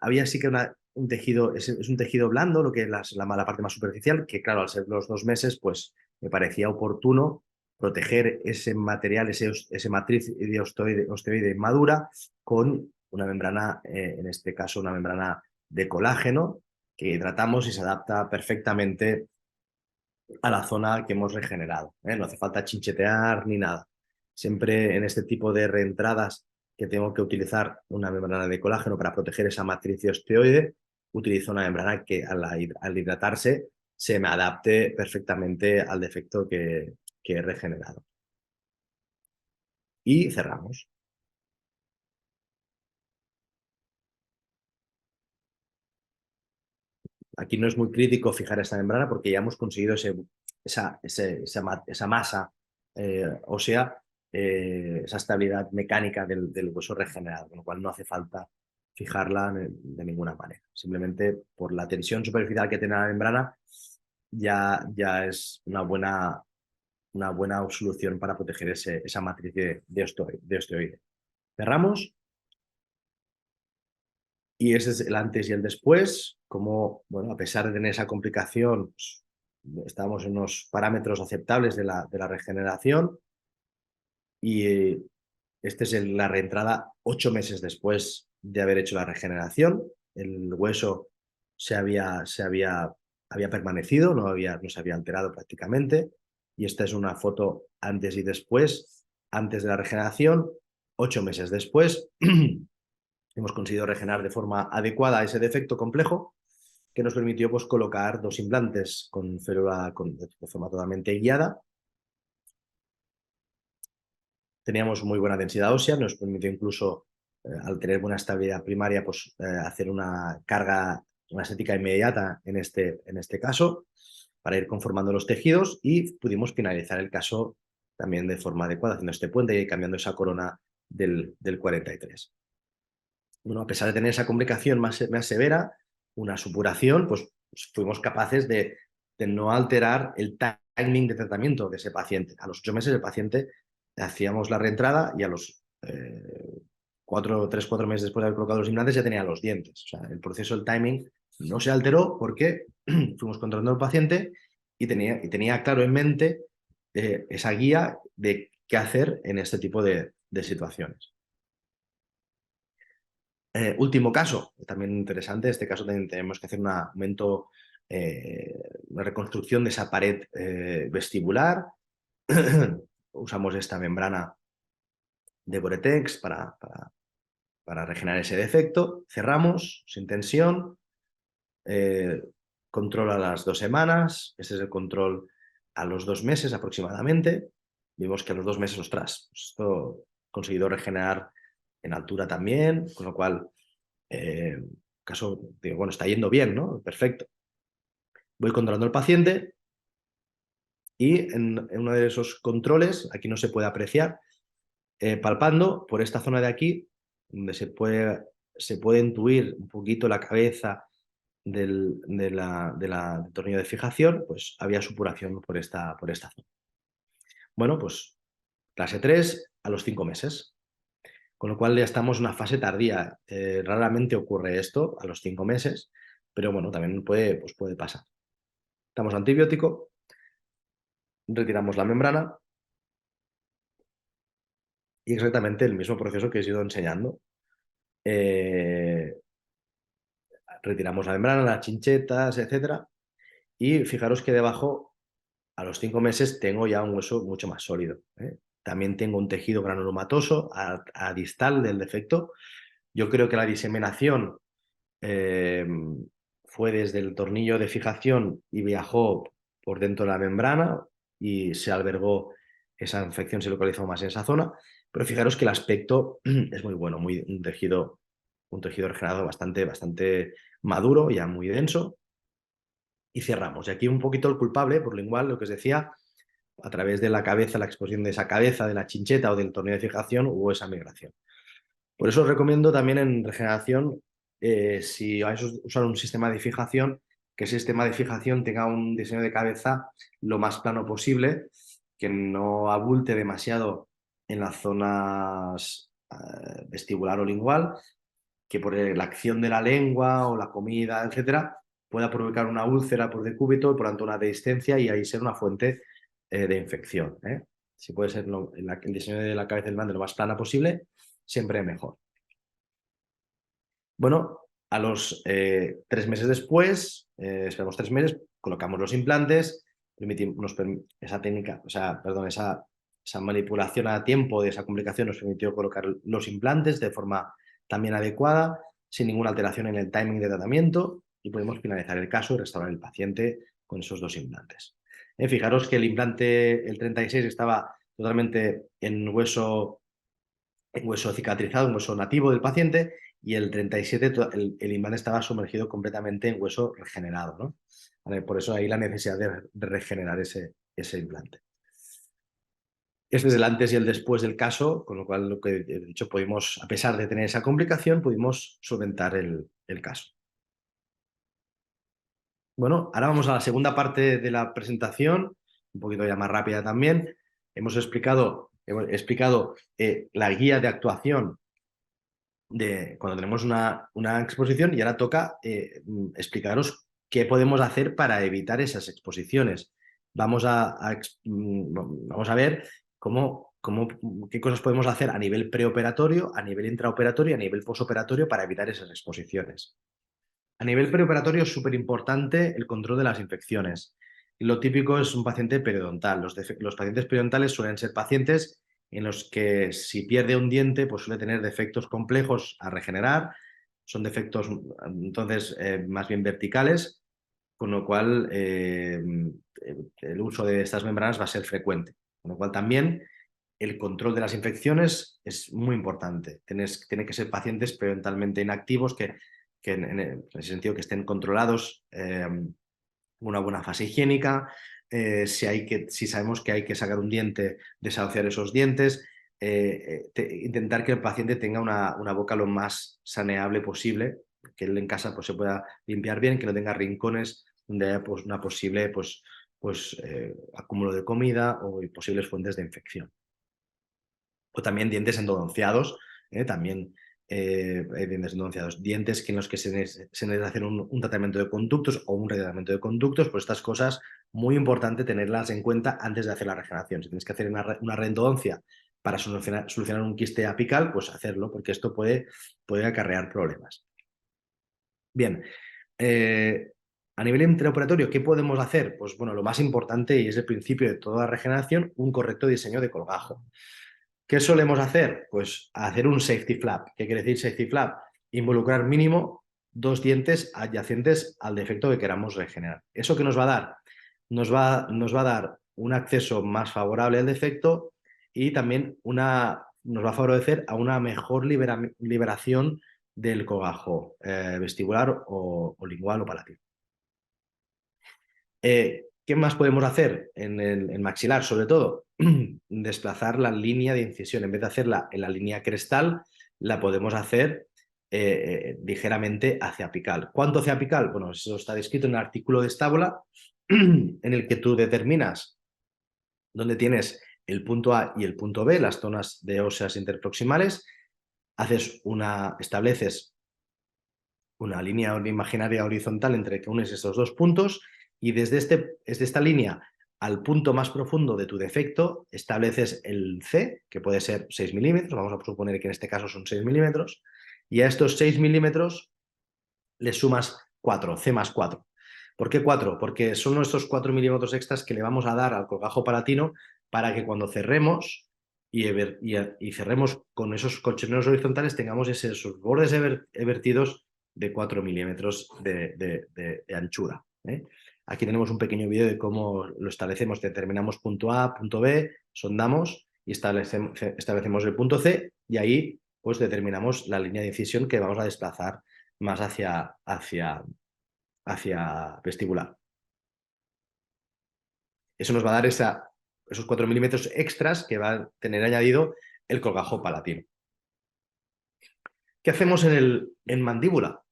Había sí que un tejido, es un tejido blando, lo que es la parte más superficial, que claro, al ser los 2 meses, pues me parecía oportuno proteger ese material, ese matriz de osteoide madura con una membrana, en este caso una membrana de colágeno, que hidratamos y se adapta perfectamente a la zona que hemos regenerado, ¿eh? No hace falta chinchetear ni nada. Siempre en este tipo de reentradas que tengo que utilizar una membrana de colágeno para proteger esa matriz de osteoide, utilizo una membrana que al hidratarse se me adapte perfectamente al defecto que he regenerado. Y cerramos. Aquí no es muy crítico fijar esta membrana porque ya hemos conseguido esa masa ósea, esa estabilidad mecánica del hueso regenerado, con lo cual no hace falta fijarla de ninguna manera. Simplemente por la tensión superficial que tiene la membrana ya es una buena solución para proteger esa matriz de osteoide. Cerramos. Y ese es el antes y el después, como, bueno, a pesar de tener esa complicación, pues, estábamos en unos parámetros aceptables de la regeneración y esta es la reentrada 8 meses después de haber hecho la regeneración. El hueso había permanecido, no se había alterado prácticamente y esta es una foto antes y después, antes de la regeneración, 8 meses después. Hemos conseguido regenerar de forma adecuada ese defecto complejo que nos permitió pues, colocar 2 implantes con férula de forma totalmente guiada. Teníamos muy buena densidad ósea, nos permitió incluso, al tener buena estabilidad primaria, pues, hacer una carga, una estética inmediata en este caso, para ir conformando los tejidos y pudimos finalizar el caso también de forma adecuada, haciendo este puente y cambiando esa corona del 43. Bueno, a pesar de tener esa complicación más severa, una supuración, pues fuimos capaces de no alterar el timing de tratamiento de ese paciente. A los 8 meses el paciente hacíamos la reentrada y a los 4 meses después de haber colocado los implantes ya tenía los dientes. O sea, el proceso, el timing no se alteró porque fuimos controlando al paciente y tenía claro en mente esa guía de qué hacer en este tipo de situaciones. Último caso, también interesante, en este caso tenemos que hacer una reconstrucción de esa pared vestibular. Usamos esta membrana de Boretex para regenerar ese defecto. Cerramos sin tensión. Control a las 2 semanas. Este es el control a los 2 meses aproximadamente. Vimos que a los 2 meses, ostras, esto conseguido regenerar en altura también, con lo cual, caso, digo, bueno, está yendo bien, ¿no? Perfecto. Voy controlando al paciente y en uno de esos controles, aquí no se puede apreciar, palpando por esta zona de aquí, donde se puede intuir un poquito la cabeza del tornillo de fijación, pues había supuración por esta zona. Bueno, pues clase 3 a los 5 meses. Con lo cual ya estamos en una fase tardía. Raramente ocurre esto a los 5 meses, pero bueno, también puede pasar. Damos antibiótico, retiramos la membrana y exactamente el mismo proceso que os he ido enseñando. Retiramos la membrana, las chinchetas, etc. Y fijaros que debajo, a los 5 meses tengo ya un hueso mucho más sólido, ¿eh? También tengo un tejido granulomatoso a distal del defecto. Yo creo que la diseminación fue desde el tornillo de fijación y viajó por dentro de la membrana y se albergó, esa infección se localizó más en esa zona, pero fijaros que el aspecto es muy bueno, un tejido regenerado bastante maduro, ya muy denso, y cerramos. Y aquí un poquito el culpable, por lo igual, lo que os decía, a través de la cabeza, la exposición de esa cabeza, de la chincheta o del tornillo de fijación, hubo esa migración. Por eso os recomiendo también en regeneración, si vais a usar un sistema de fijación, que ese sistema de fijación tenga un diseño de cabeza lo más plano posible, que no abulte demasiado en las zonas vestibular o lingual, que por la acción de la lengua o la comida, etcétera, pueda provocar una úlcera por decúbito y por tanto una dehiscencia y ahí ser una fuente de infección, ¿eh? Si puede ser el diseño de la cabeza del glande lo más plana posible, siempre mejor. Bueno, a los 3 meses después, esperamos 3 meses, colocamos los implantes, esa técnica, esa manipulación a tiempo de esa complicación nos permitió colocar los implantes de forma también adecuada, sin ninguna alteración en el timing de tratamiento, y podemos finalizar el caso y restaurar el paciente con esos 2 implantes. Fijaros que el implante, el 36, estaba totalmente en hueso cicatrizado, un hueso nativo del paciente, y el 37 el implante estaba sumergido completamente en hueso regenerado, ¿no? Vale, por eso hay la necesidad de regenerar ese implante. Este es el antes y el después del caso, con lo cual, lo que he dicho, pudimos, a pesar de tener esa complicación, pudimos solventar el caso. Bueno, ahora vamos a la segunda parte de la presentación, un poquito ya más rápida también. Hemos explicado la guía de actuación de cuando tenemos una exposición, y ahora toca explicaros qué podemos hacer para evitar esas exposiciones. Vamos a ver qué cosas podemos hacer a nivel preoperatorio, a nivel intraoperatorio y a nivel posoperatorio para evitar esas exposiciones. A nivel preoperatorio es súper importante el control de las infecciones. Lo típico es un paciente periodontal. Los pacientes periodontales suelen ser pacientes en los que si pierde un diente, pues suele tener defectos complejos a regenerar. Son defectos, entonces, más bien verticales, con lo cual el uso de estas membranas va a ser frecuente. Con lo cual también el control de las infecciones es muy importante. Tienen que ser pacientes periodontalmente inactivos que en ese sentido que estén controlados, una buena fase higiénica, si sabemos que hay que sacar un diente, desahuciar esos dientes, intentar que el paciente tenga una boca lo más saneable posible, que él en casa pues, se pueda limpiar bien, que no tenga rincones donde haya pues, una posible acúmulo de comida o posibles fuentes de infección. O también dientes endodonciados, también dientes endodonciados, dientes en los que se necesita hacer un tratamiento de conductos o un retratamiento de conductos, pues estas cosas muy importante tenerlas en cuenta antes de hacer la regeneración. Si tienes que hacer una reendodoncia para solucionar un quiste apical, pues hacerlo, porque esto puede acarrear problemas. Bien, a nivel intraoperatorio, ¿qué podemos hacer? Pues bueno, lo más importante, y es el principio de toda regeneración, un correcto diseño de colgajo. ¿Qué solemos hacer? Pues hacer un safety flap. ¿Qué quiere decir safety flap? Involucrar mínimo 2 dientes adyacentes al defecto que queramos regenerar. ¿Eso qué nos va a dar? Nos va a dar un acceso más favorable al defecto y también nos va a favorecer a una mejor liberación del colgajo vestibular o lingual o palatino. ¿Qué más podemos hacer en el maxilar? Sobre todo, desplazar la línea de incisión. En vez de hacerla en la línea crestal, la podemos hacer ligeramente hacia apical. ¿Cuánto hacia apical? Bueno, eso está descrito en el artículo de Estávola, en el que tú determinas dónde tienes el punto A y el punto B, las zonas de óseas interproximales, estableces una línea imaginaria horizontal entre que unes estos 2 puntos, y desde esta línea al punto más profundo de tu defecto estableces el C, que puede ser 6 milímetros, vamos a suponer que en este caso son 6 milímetros, y a estos 6 milímetros le sumas 4, C más 4. ¿Por qué 4? Porque son nuestros 4 milímetros extras que le vamos a dar al colgajo palatino para que cuando cerremos y cerremos con esos colchoneros horizontales tengamos esos bordes evertidos de 4 milímetros de anchura. Aquí tenemos un pequeño vídeo de cómo lo establecemos. Determinamos punto A, punto B, sondamos y establecemos el punto C y ahí pues determinamos la línea de incisión que vamos a desplazar más hacia vestibular. Eso nos va a dar esos 4 milímetros extras que va a tener añadido el colgajo palatino. ¿Qué hacemos en mandíbula?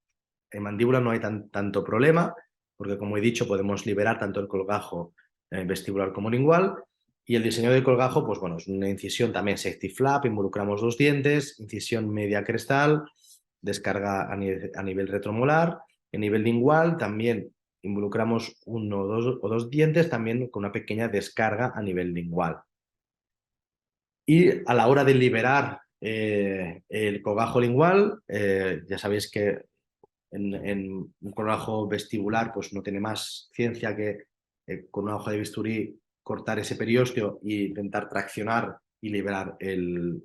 En mandíbula no hay tanto problema, porque como he dicho, podemos liberar tanto el colgajo vestibular como lingual. Y el diseño del colgajo, pues bueno, es una incisión también safety flap, involucramos 2 dientes, incisión media crestal, descarga a nivel retromolar. En nivel lingual también involucramos 1 o 2 dientes, también con una pequeña descarga a nivel lingual. Y a la hora de liberar el colgajo lingual, ya sabéis que en un colgajo vestibular pues no tiene más ciencia que con una hoja de bisturí cortar ese periósteo e intentar traccionar y liberar el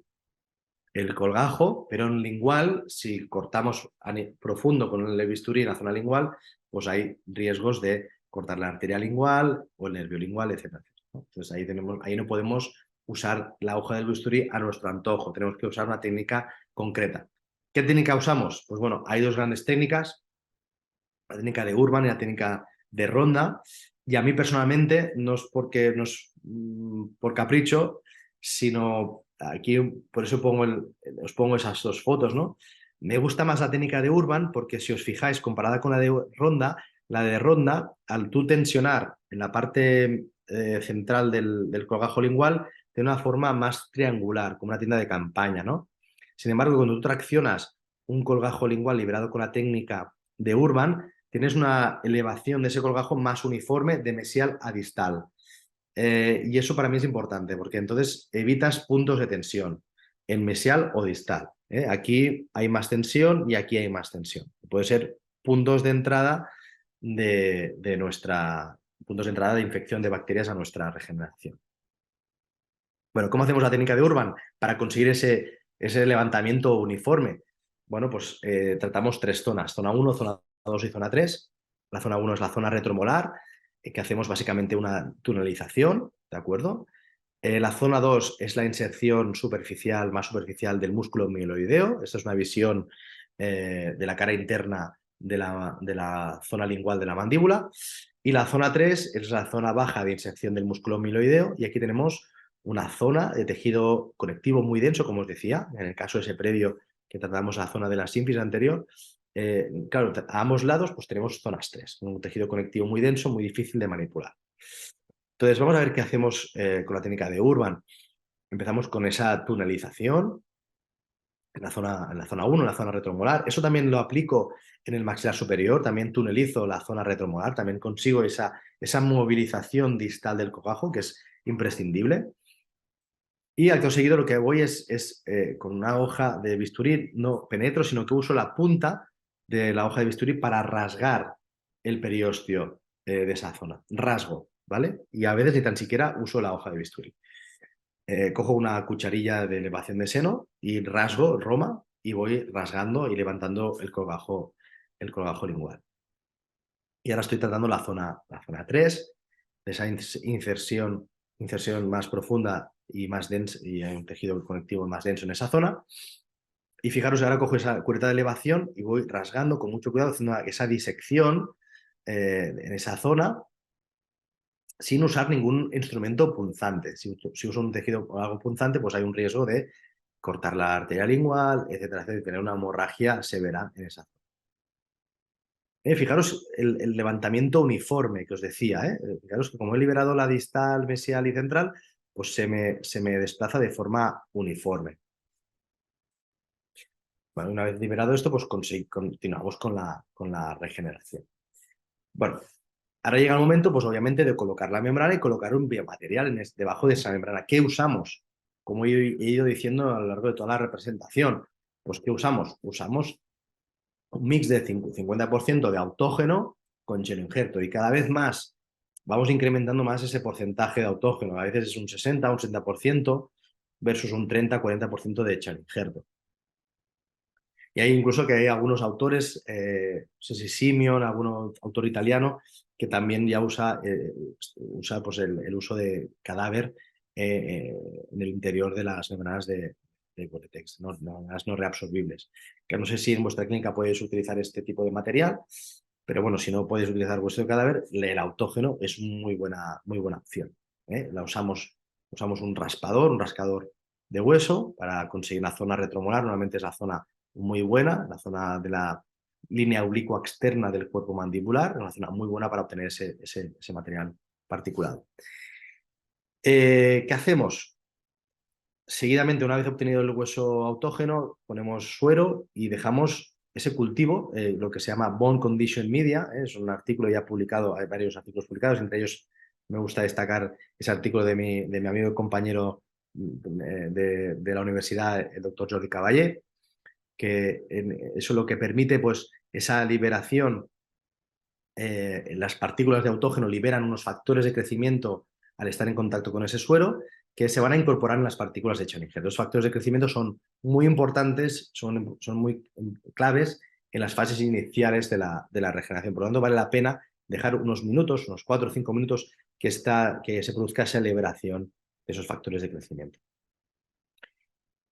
colgajo, pero en lingual, si cortamos profundo con el bisturí en la zona lingual, pues hay riesgos de cortar la arteria lingual o el nervio lingual, etc. Entonces ahí no podemos usar la hoja del bisturí a nuestro antojo, tenemos que usar una técnica concreta. ¿Qué técnica usamos? Pues bueno, hay 2 grandes técnicas, la técnica de Urban y la técnica de Ronda, y a mí personalmente no es por capricho, sino aquí por eso os pongo esas 2 fotos, ¿no? Me gusta más la técnica de Urban porque si os fijáis, comparada con la de Ronda, al tú tensionar en la parte central del colgajo lingual, de una forma más triangular, como una tienda de campaña, ¿no? Sin embargo, cuando tú traccionas un colgajo lingual liberado con la técnica de Urban, tienes una elevación de ese colgajo más uniforme de mesial a distal. Y eso para mí es importante porque entonces evitas puntos de tensión en mesial o distal. Aquí hay más tensión y aquí hay más tensión. Puede ser puntos de entrada puntos de entrada de infección de bacterias a nuestra regeneración. Bueno, ¿cómo hacemos la técnica de Urban para conseguir ese levantamiento uniforme? Bueno, pues tratamos 3 zonas, zona 1, zona 2 y zona 3. La zona 1 es la zona retromolar, que hacemos básicamente una tunelización, ¿de acuerdo? La zona 2 es la inserción más superficial del músculo mieloideo. Esta es una visión de la cara interna de la zona lingual de la mandíbula. Y la zona 3 es la zona baja de inserción del músculo mieloideo. Y aquí tenemos una zona de tejido conectivo muy denso, como os decía, en el caso de ese previo que tratamos la zona de la sínfisis anterior. Claro, a ambos lados pues tenemos zonas 3, un tejido conectivo muy denso, muy difícil de manipular. Entonces vamos a ver qué hacemos con la técnica de Urban. Empezamos con esa tunelización en la zona 1, en la zona retromolar. Eso también lo aplico en el maxilar superior, también tunelizo la zona retromolar, también consigo esa movilización distal del colgajo, que es imprescindible. Y acto seguido lo que voy es con una hoja de bisturí, no penetro, sino que uso la punta de la hoja de bisturí para rasgar el periósteo de esa zona. Rasgo, ¿vale? Y a veces ni tan siquiera uso la hoja de bisturí. Cojo una cucharilla de elevación de seno y rasgo Roma y voy rasgando y levantando el colgajo lingual. Y ahora estoy tratando la zona 3, de esa inserción más profunda y más densa, y hay un tejido conectivo más denso en esa zona. Y fijaros, ahora cojo esa cureta de elevación y voy rasgando con mucho cuidado, haciendo esa disección en esa zona, sin usar ningún instrumento punzante. Si uso un tejido o algo punzante, pues hay un riesgo de cortar la arteria lingual, etcétera, etcétera, y tener una hemorragia severa en esa zona. Fijaros el levantamiento uniforme que os decía. Fijaros que como he liberado la distal, mesial y central, pues se me desplaza de forma uniforme. Bueno, una vez liberado esto, pues continuamos con la regeneración. Bueno, ahora llega el momento, pues obviamente, de colocar la membrana y colocar un biomaterial debajo de esa membrana. ¿Qué usamos? Como he ido diciendo a lo largo de toda la representación, pues ¿qué usamos? Usamos un mix de 50% de autógeno con cheloinjerto y cada vez más vamos incrementando más ese porcentaje de autógeno. A veces es un 60, un 70% versus un 30-40% de cheloinjerto. Y hay incluso que hay algunos autores, no sé si Simeon, algún autor italiano, que también ya usa pues el uso de cadáver en el interior de las membranas de Gore-Tex, las no reabsorbibles. Que no sé si en vuestra clínica podéis utilizar este tipo de material, pero bueno, si no podéis utilizar vuestro cadáver, el autógeno es muy buena opción. Usamos un rascador de hueso para conseguir la zona retromolar, normalmente es la zona muy buena, la zona de la línea oblicua externa del cuerpo mandibular, una zona muy buena para obtener ese material particulado. ¿Qué hacemos? Seguidamente, una vez obtenido el hueso autógeno, ponemos suero y dejamos ese cultivo, lo que se llama Bone Condition Media, es un artículo ya publicado, hay varios artículos publicados, entre ellos me gusta destacar ese artículo de mi amigo y compañero de la universidad, el doctor Jordi Caballé, que eso lo que permite, pues, esa liberación, las partículas de autógeno liberan unos factores de crecimiento al estar en contacto con ese suero que se van a incorporar en las partículas de cheloinjerto. Los factores de crecimiento son muy importantes, son muy claves en las fases iniciales de la regeneración. Por lo tanto, vale la pena dejar unos minutos, unos 4 o 5 minutos, que se produzca esa liberación de esos factores de crecimiento.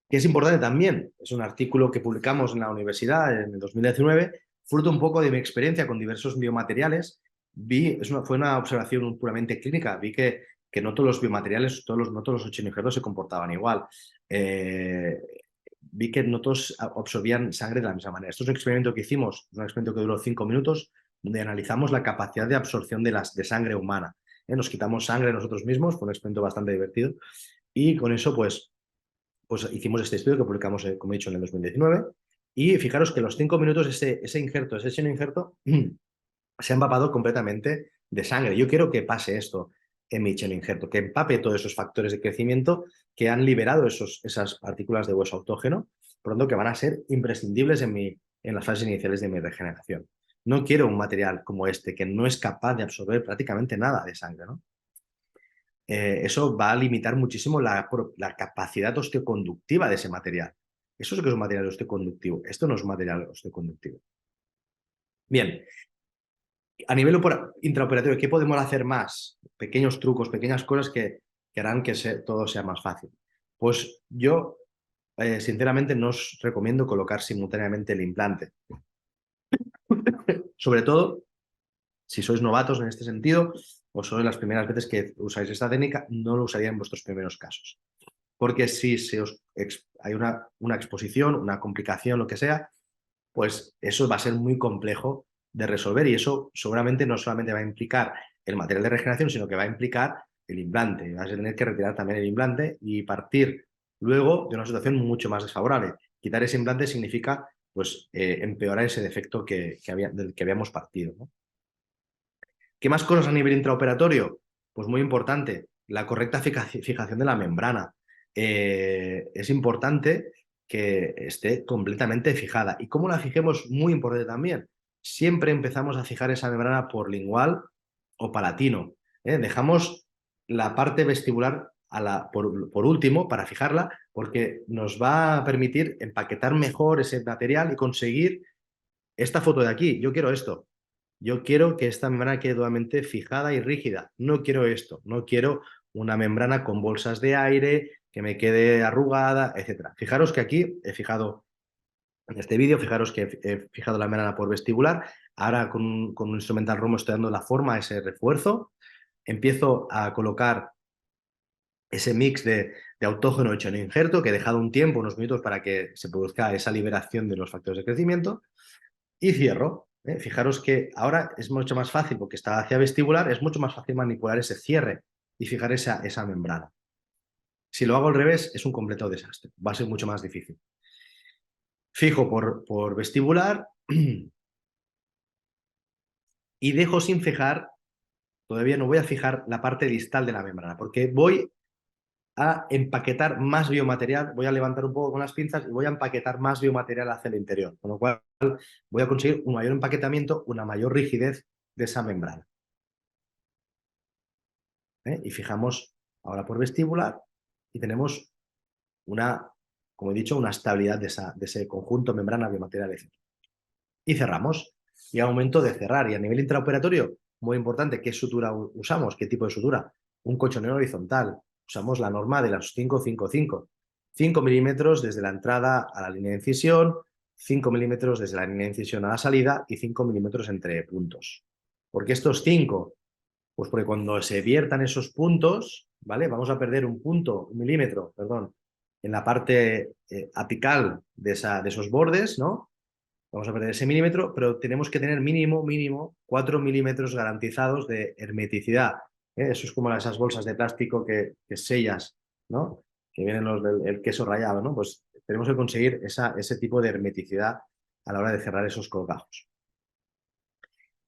Que es importante también, es un artículo que publicamos en la universidad en el 2019, fruto un poco de mi experiencia con diversos biomateriales. Fue una observación puramente clínica, vi que no todos los biomateriales, no todos los cheloinjertos se comportaban igual. Vi que no todos absorbían sangre de la misma manera. Esto es un experimento que hicimos, un experimento que duró 5 minutos, donde analizamos la capacidad de absorción de sangre humana. Nos quitamos sangre nosotros mismos, fue un experimento bastante divertido, y con eso pues hicimos este estudio que publicamos, como he dicho, en el 2019, y fijaros que los 5 minutos ese cheloinjerto se ha empapado completamente de sangre. Yo quiero que pase esto en mi cheloinjerto, que empape todos esos factores de crecimiento que han liberado esas partículas de hueso autógeno, por lo tanto que van a ser imprescindibles en las fases iniciales de mi regeneración. No quiero un material como este, que no es capaz de absorber prácticamente nada de sangre, ¿no? Eso va a limitar muchísimo la capacidad osteoconductiva de ese material. Eso es que es un material osteoconductivo. Esto no es un material osteoconductivo. Bien, a nivel intraoperatorio, ¿qué podemos hacer más? Pequeños trucos, pequeñas cosas que harán que todo sea más fácil. Pues yo, sinceramente, no os recomiendo colocar simultáneamente el implante. Sobre todo, si sois novatos en este sentido, o sois las primeras veces que usáis esta técnica, no lo usaría en vuestros primeros casos. Porque si hay una exposición, una complicación, lo que sea, pues eso va a ser muy complejo de resolver, y eso seguramente no solamente va a implicar el material de regeneración, sino que va a implicar el implante. Vas a tener que retirar también el implante y partir luego de una situación mucho más desfavorable. Quitar ese implante significa, pues, empeorar ese defecto del que habíamos partido, ¿no? ¿Qué más cosas a nivel intraoperatorio? Pues muy importante, la correcta fijación de la membrana. Es importante que esté completamente fijada. ¿Y cómo la fijemos? Muy importante también. Siempre empezamos a fijar esa membrana por lingual o palatino. Dejamos la parte vestibular por último para fijarla, porque nos va a permitir empaquetar mejor ese material y conseguir esta foto de aquí. Yo quiero esto. Yo quiero que esta membrana quede totalmente fijada y rígida. No quiero esto. No quiero una membrana con bolsas de aire, que me quede arrugada, etc. Fijaros que aquí he fijado, en este vídeo, fijaros que he fijado la membrana por vestibular. Ahora con un instrumental Romo estoy dando la forma a ese refuerzo. Empiezo a colocar ese mix de autógeno hecho en injerto, que he dejado un tiempo, unos minutos, para que se produzca esa liberación de los factores de crecimiento. Y cierro. Fijaros que ahora es mucho más fácil, porque está hacia vestibular, es mucho más fácil manipular ese cierre y fijar esa membrana. Si lo hago al revés, es un completo desastre. Va a ser mucho más difícil. Fijo por vestibular y dejo sin fijar, todavía no voy a fijar la parte distal de la membrana, porque voy a empaquetar más biomaterial, voy a levantar un poco con las pinzas y voy a empaquetar más biomaterial hacia el interior, con lo cual voy a conseguir un mayor empaquetamiento, una mayor rigidez de esa membrana. Y fijamos ahora por vestibular y tenemos una, como he dicho, una estabilidad de ese conjunto membrana biomaterial, etc. Y cerramos. Y a momento de cerrar. Y a nivel intraoperatorio, muy importante, ¿qué sutura usamos? ¿Qué tipo de sutura? Un colchonero horizontal. Usamos la norma de los 5-5-5. 5 milímetros desde la entrada a la línea de incisión, 5 milímetros desde la línea de incisión a la salida y 5 milímetros entre puntos. ¿Por qué estos 5? Pues porque cuando se viertan esos puntos, ¿vale? Vamos a perder un milímetro, perdón, en la parte apical de esos bordes, ¿no? Vamos a perder ese milímetro, pero tenemos que tener mínimo 4 milímetros garantizados de hermeticidad. Eso es como esas bolsas de plástico que sellas, ¿no? Que vienen el queso rallado, ¿no? Pues tenemos que conseguir ese tipo de hermeticidad a la hora de cerrar esos colgajos.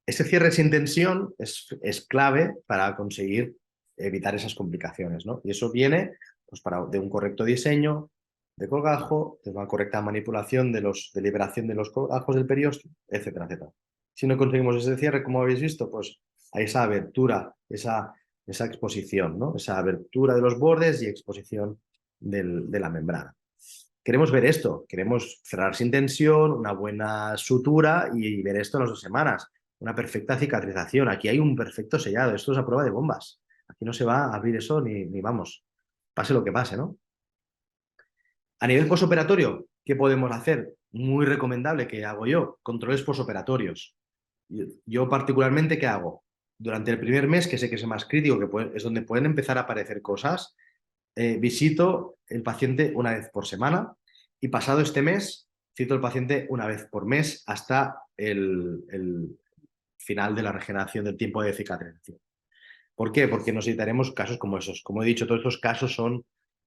Ese cierre sin tensión es clave para conseguir evitar esas complicaciones, ¿no? Y eso viene pues, de un correcto diseño de colgajo, de una correcta manipulación de liberación de los colgajos del periósteo, etcétera, etcétera. Si no conseguimos ese cierre, como habéis visto, pues hay esa abertura, esa exposición, ¿no? Esa abertura de los bordes y exposición de la membrana. Queremos ver esto, queremos cerrar sin tensión, una buena sutura y ver esto en las 2 semanas. Una perfecta cicatrización. Aquí hay un perfecto sellado. Esto es a prueba de bombas. Aquí no se va a abrir eso ni vamos. Pase lo que pase, ¿no? A nivel posoperatorio, ¿qué podemos hacer? Muy recomendable que hago yo. Controles posoperatorios. Yo particularmente, ¿qué hago? Durante el primer mes, que sé que es el más crítico, que es donde pueden empezar a aparecer cosas, visito el paciente una vez por semana y pasado este mes, cito al paciente una vez por mes hasta el final de la regeneración del tiempo de cicatrización. ¿Por qué? Porque necesitaremos casos como esos. Como he dicho, todos estos casos son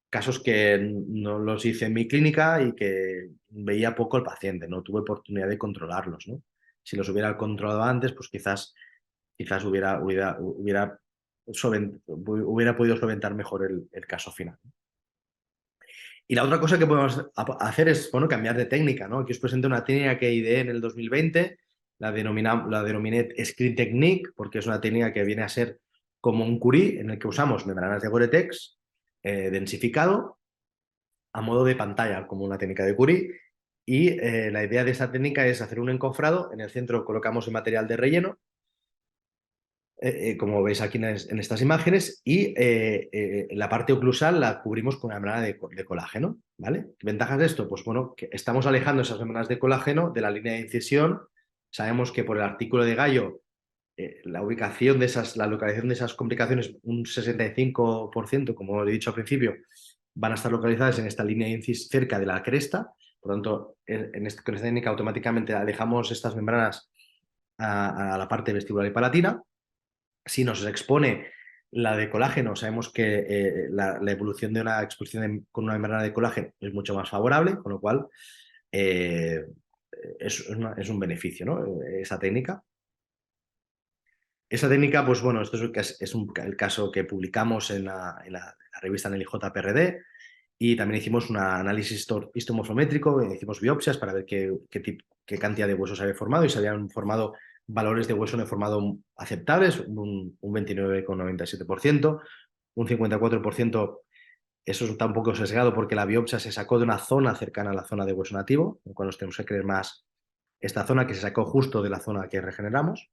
casos que no los hice en mi clínica y que veía poco el paciente, no tuve oportunidad de controlarlos, ¿no? Si los hubiera controlado antes, pues quizás hubiera podido solventar mejor el caso final. Y la otra cosa que podemos hacer es, bueno, cambiar de técnica, ¿no? Aquí os presento una técnica que ideé en el 2020, la denominé Screen Technique, porque es una técnica que viene a ser como un Curie, en el que usamos membranas de Gore-Tex densificado a modo de pantalla, como una técnica de Curie. Y la idea de esta técnica es hacer un encofrado, en el centro colocamos el material de relleno, como veis aquí en estas imágenes, y la parte oclusal la cubrimos con una membrana de colágeno, ¿vale? ¿Ventajas de esto? Pues bueno, que estamos alejando esas membranas de colágeno de la línea de incisión. Sabemos que por el artículo de Gallo la localización de esas complicaciones, un 65%, como he dicho al principio, van a estar localizadas en esta línea de incisión cerca de la cresta. Por lo tanto, con esta técnica automáticamente alejamos estas membranas a la parte vestibular y palatina. Si nos expone la de colágeno, sabemos que la evolución de una exposición con una membrana de colágeno es mucho más favorable, con lo cual es un beneficio, ¿no? Esa técnica. Esa técnica, pues bueno, esto es el caso que publicamos en la revista en el IJPRD y también hicimos un análisis histomorfométrico, hicimos biopsias para ver qué cantidad de huesos se había formado y se habían formado valores de hueso no formado aceptables, un 29,97%, un 54%, eso está un poco sesgado porque la biopsia se sacó de una zona cercana a la zona de hueso nativo, con lo cual nos tenemos que creer más esta zona que se sacó justo de la zona que regeneramos.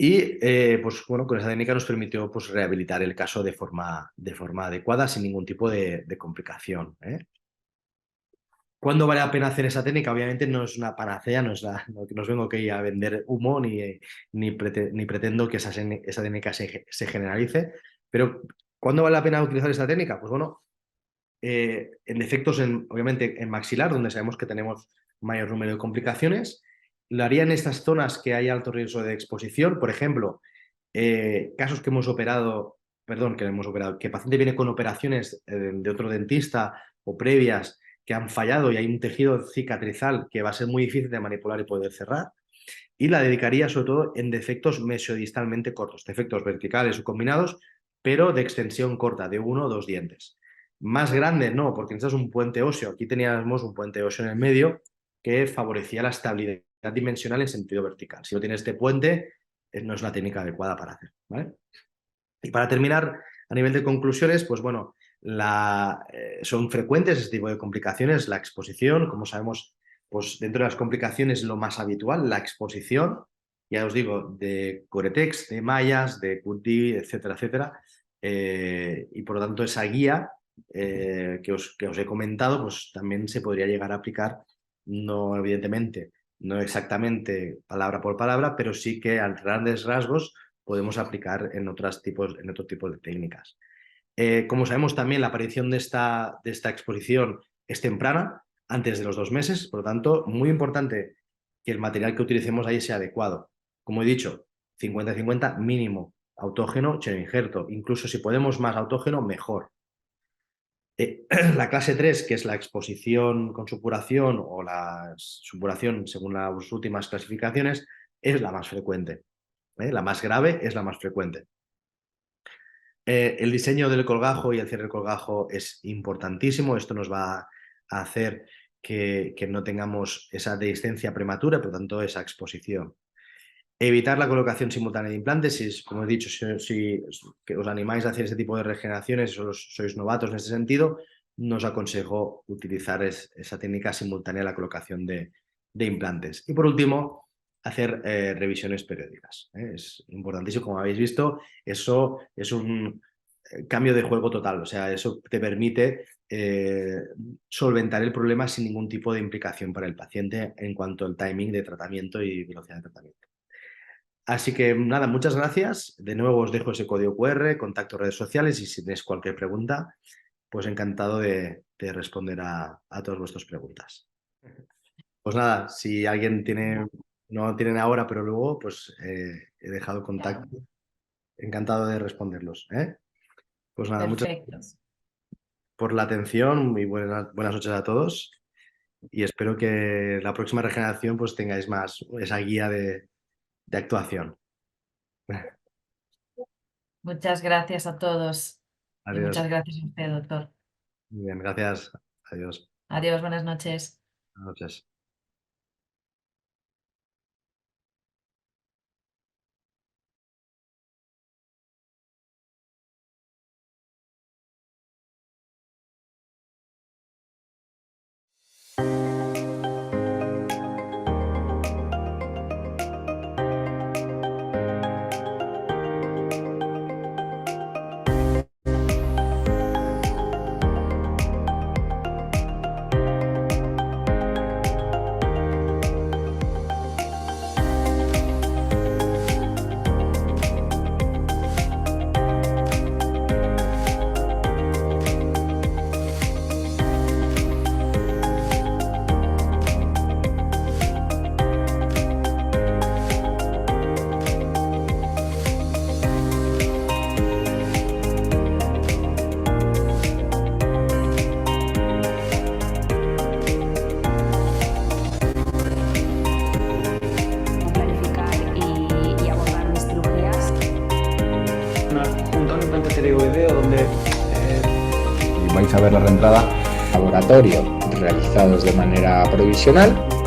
Y pues bueno, con esa técnica nos permitió pues, rehabilitar el caso de forma adecuada, sin ningún tipo de complicación. ¿Cuándo vale la pena hacer esa técnica? Obviamente no es una panacea, no que nos vengo aquí a vender humo, ni pretendo que esa técnica se generalice, pero ¿cuándo vale la pena utilizar esta técnica? Pues bueno, en defectos obviamente en maxilar, donde sabemos que tenemos mayor número de complicaciones. Lo haría en estas zonas que hay alto riesgo de exposición, por ejemplo, casos que que el paciente viene con operaciones de otro dentista o previas que han fallado y hay un tejido cicatrizal que va a ser muy difícil de manipular y poder cerrar. Y la dedicaría sobre todo en defectos mesodistalmente cortos, defectos verticales o combinados, pero de extensión corta, de 1 o 2 dientes. Más grande no, porque necesitas un puente óseo. Aquí teníamos un puente óseo en el medio que favorecía la estabilidad dimensional en sentido vertical. Si no tiene este puente, no es la técnica adecuada para hacer, ¿vale? Y para terminar, a nivel de conclusiones, pues bueno, son frecuentes este tipo de complicaciones. La exposición, como sabemos, pues dentro de las complicaciones lo más habitual, la exposición, ya os digo, de Gore-Tex, de mallas, de QT, etcétera, etcétera. Y por lo tanto esa guía que os he comentado, pues también se podría llegar a aplicar, no evidentemente, no exactamente palabra por palabra, pero sí que a grandes rasgos podemos aplicar en otros tipos de técnicas. Como sabemos también, la aparición de esta exposición es temprana, antes de los 2 meses, por lo tanto, muy importante que el material que utilicemos ahí sea adecuado. Como he dicho, 50-50 mínimo autógeno, injerto. Incluso si podemos más autógeno, mejor. La clase 3, que es la exposición con supuración o la supuración según las últimas clasificaciones, es la más frecuente. La más grave es la más frecuente. El diseño del colgajo y el cierre del colgajo es importantísimo. Esto nos va a hacer que no tengamos esa dehiscencia prematura, por lo tanto, esa exposición. Evitar la colocación simultánea de implantes. Como he dicho, si os animáis a hacer ese tipo de regeneraciones y sois novatos en este sentido, nos aconsejo utilizar esa técnica simultánea de la colocación de implantes. Y por último, hacer revisiones periódicas. Es importantísimo, como habéis visto, eso es un cambio de juego total. O sea, eso te permite solventar el problema sin ningún tipo de implicación para el paciente en cuanto al timing de tratamiento y velocidad de tratamiento. Así que nada, muchas gracias. De nuevo os dejo ese código QR, contacto redes sociales y si tenéis cualquier pregunta, pues encantado de responder a todas vuestras preguntas. Pues nada, si alguien no tienen ahora, pero luego, pues he dejado el contacto. Claro. Encantado de responderlos. Pues nada, muchas gracias por la atención y buenas noches a todos. Y espero que la próxima regeneración pues tengáis más esa guía de actuación. Muchas gracias a todos. Adiós. Y muchas gracias a usted, doctor. Muy bien, gracias. Adiós. Adiós, buenas noches. Buenas noches. Vais a ver la reentrada. Laboratorio realizados de manera provisional.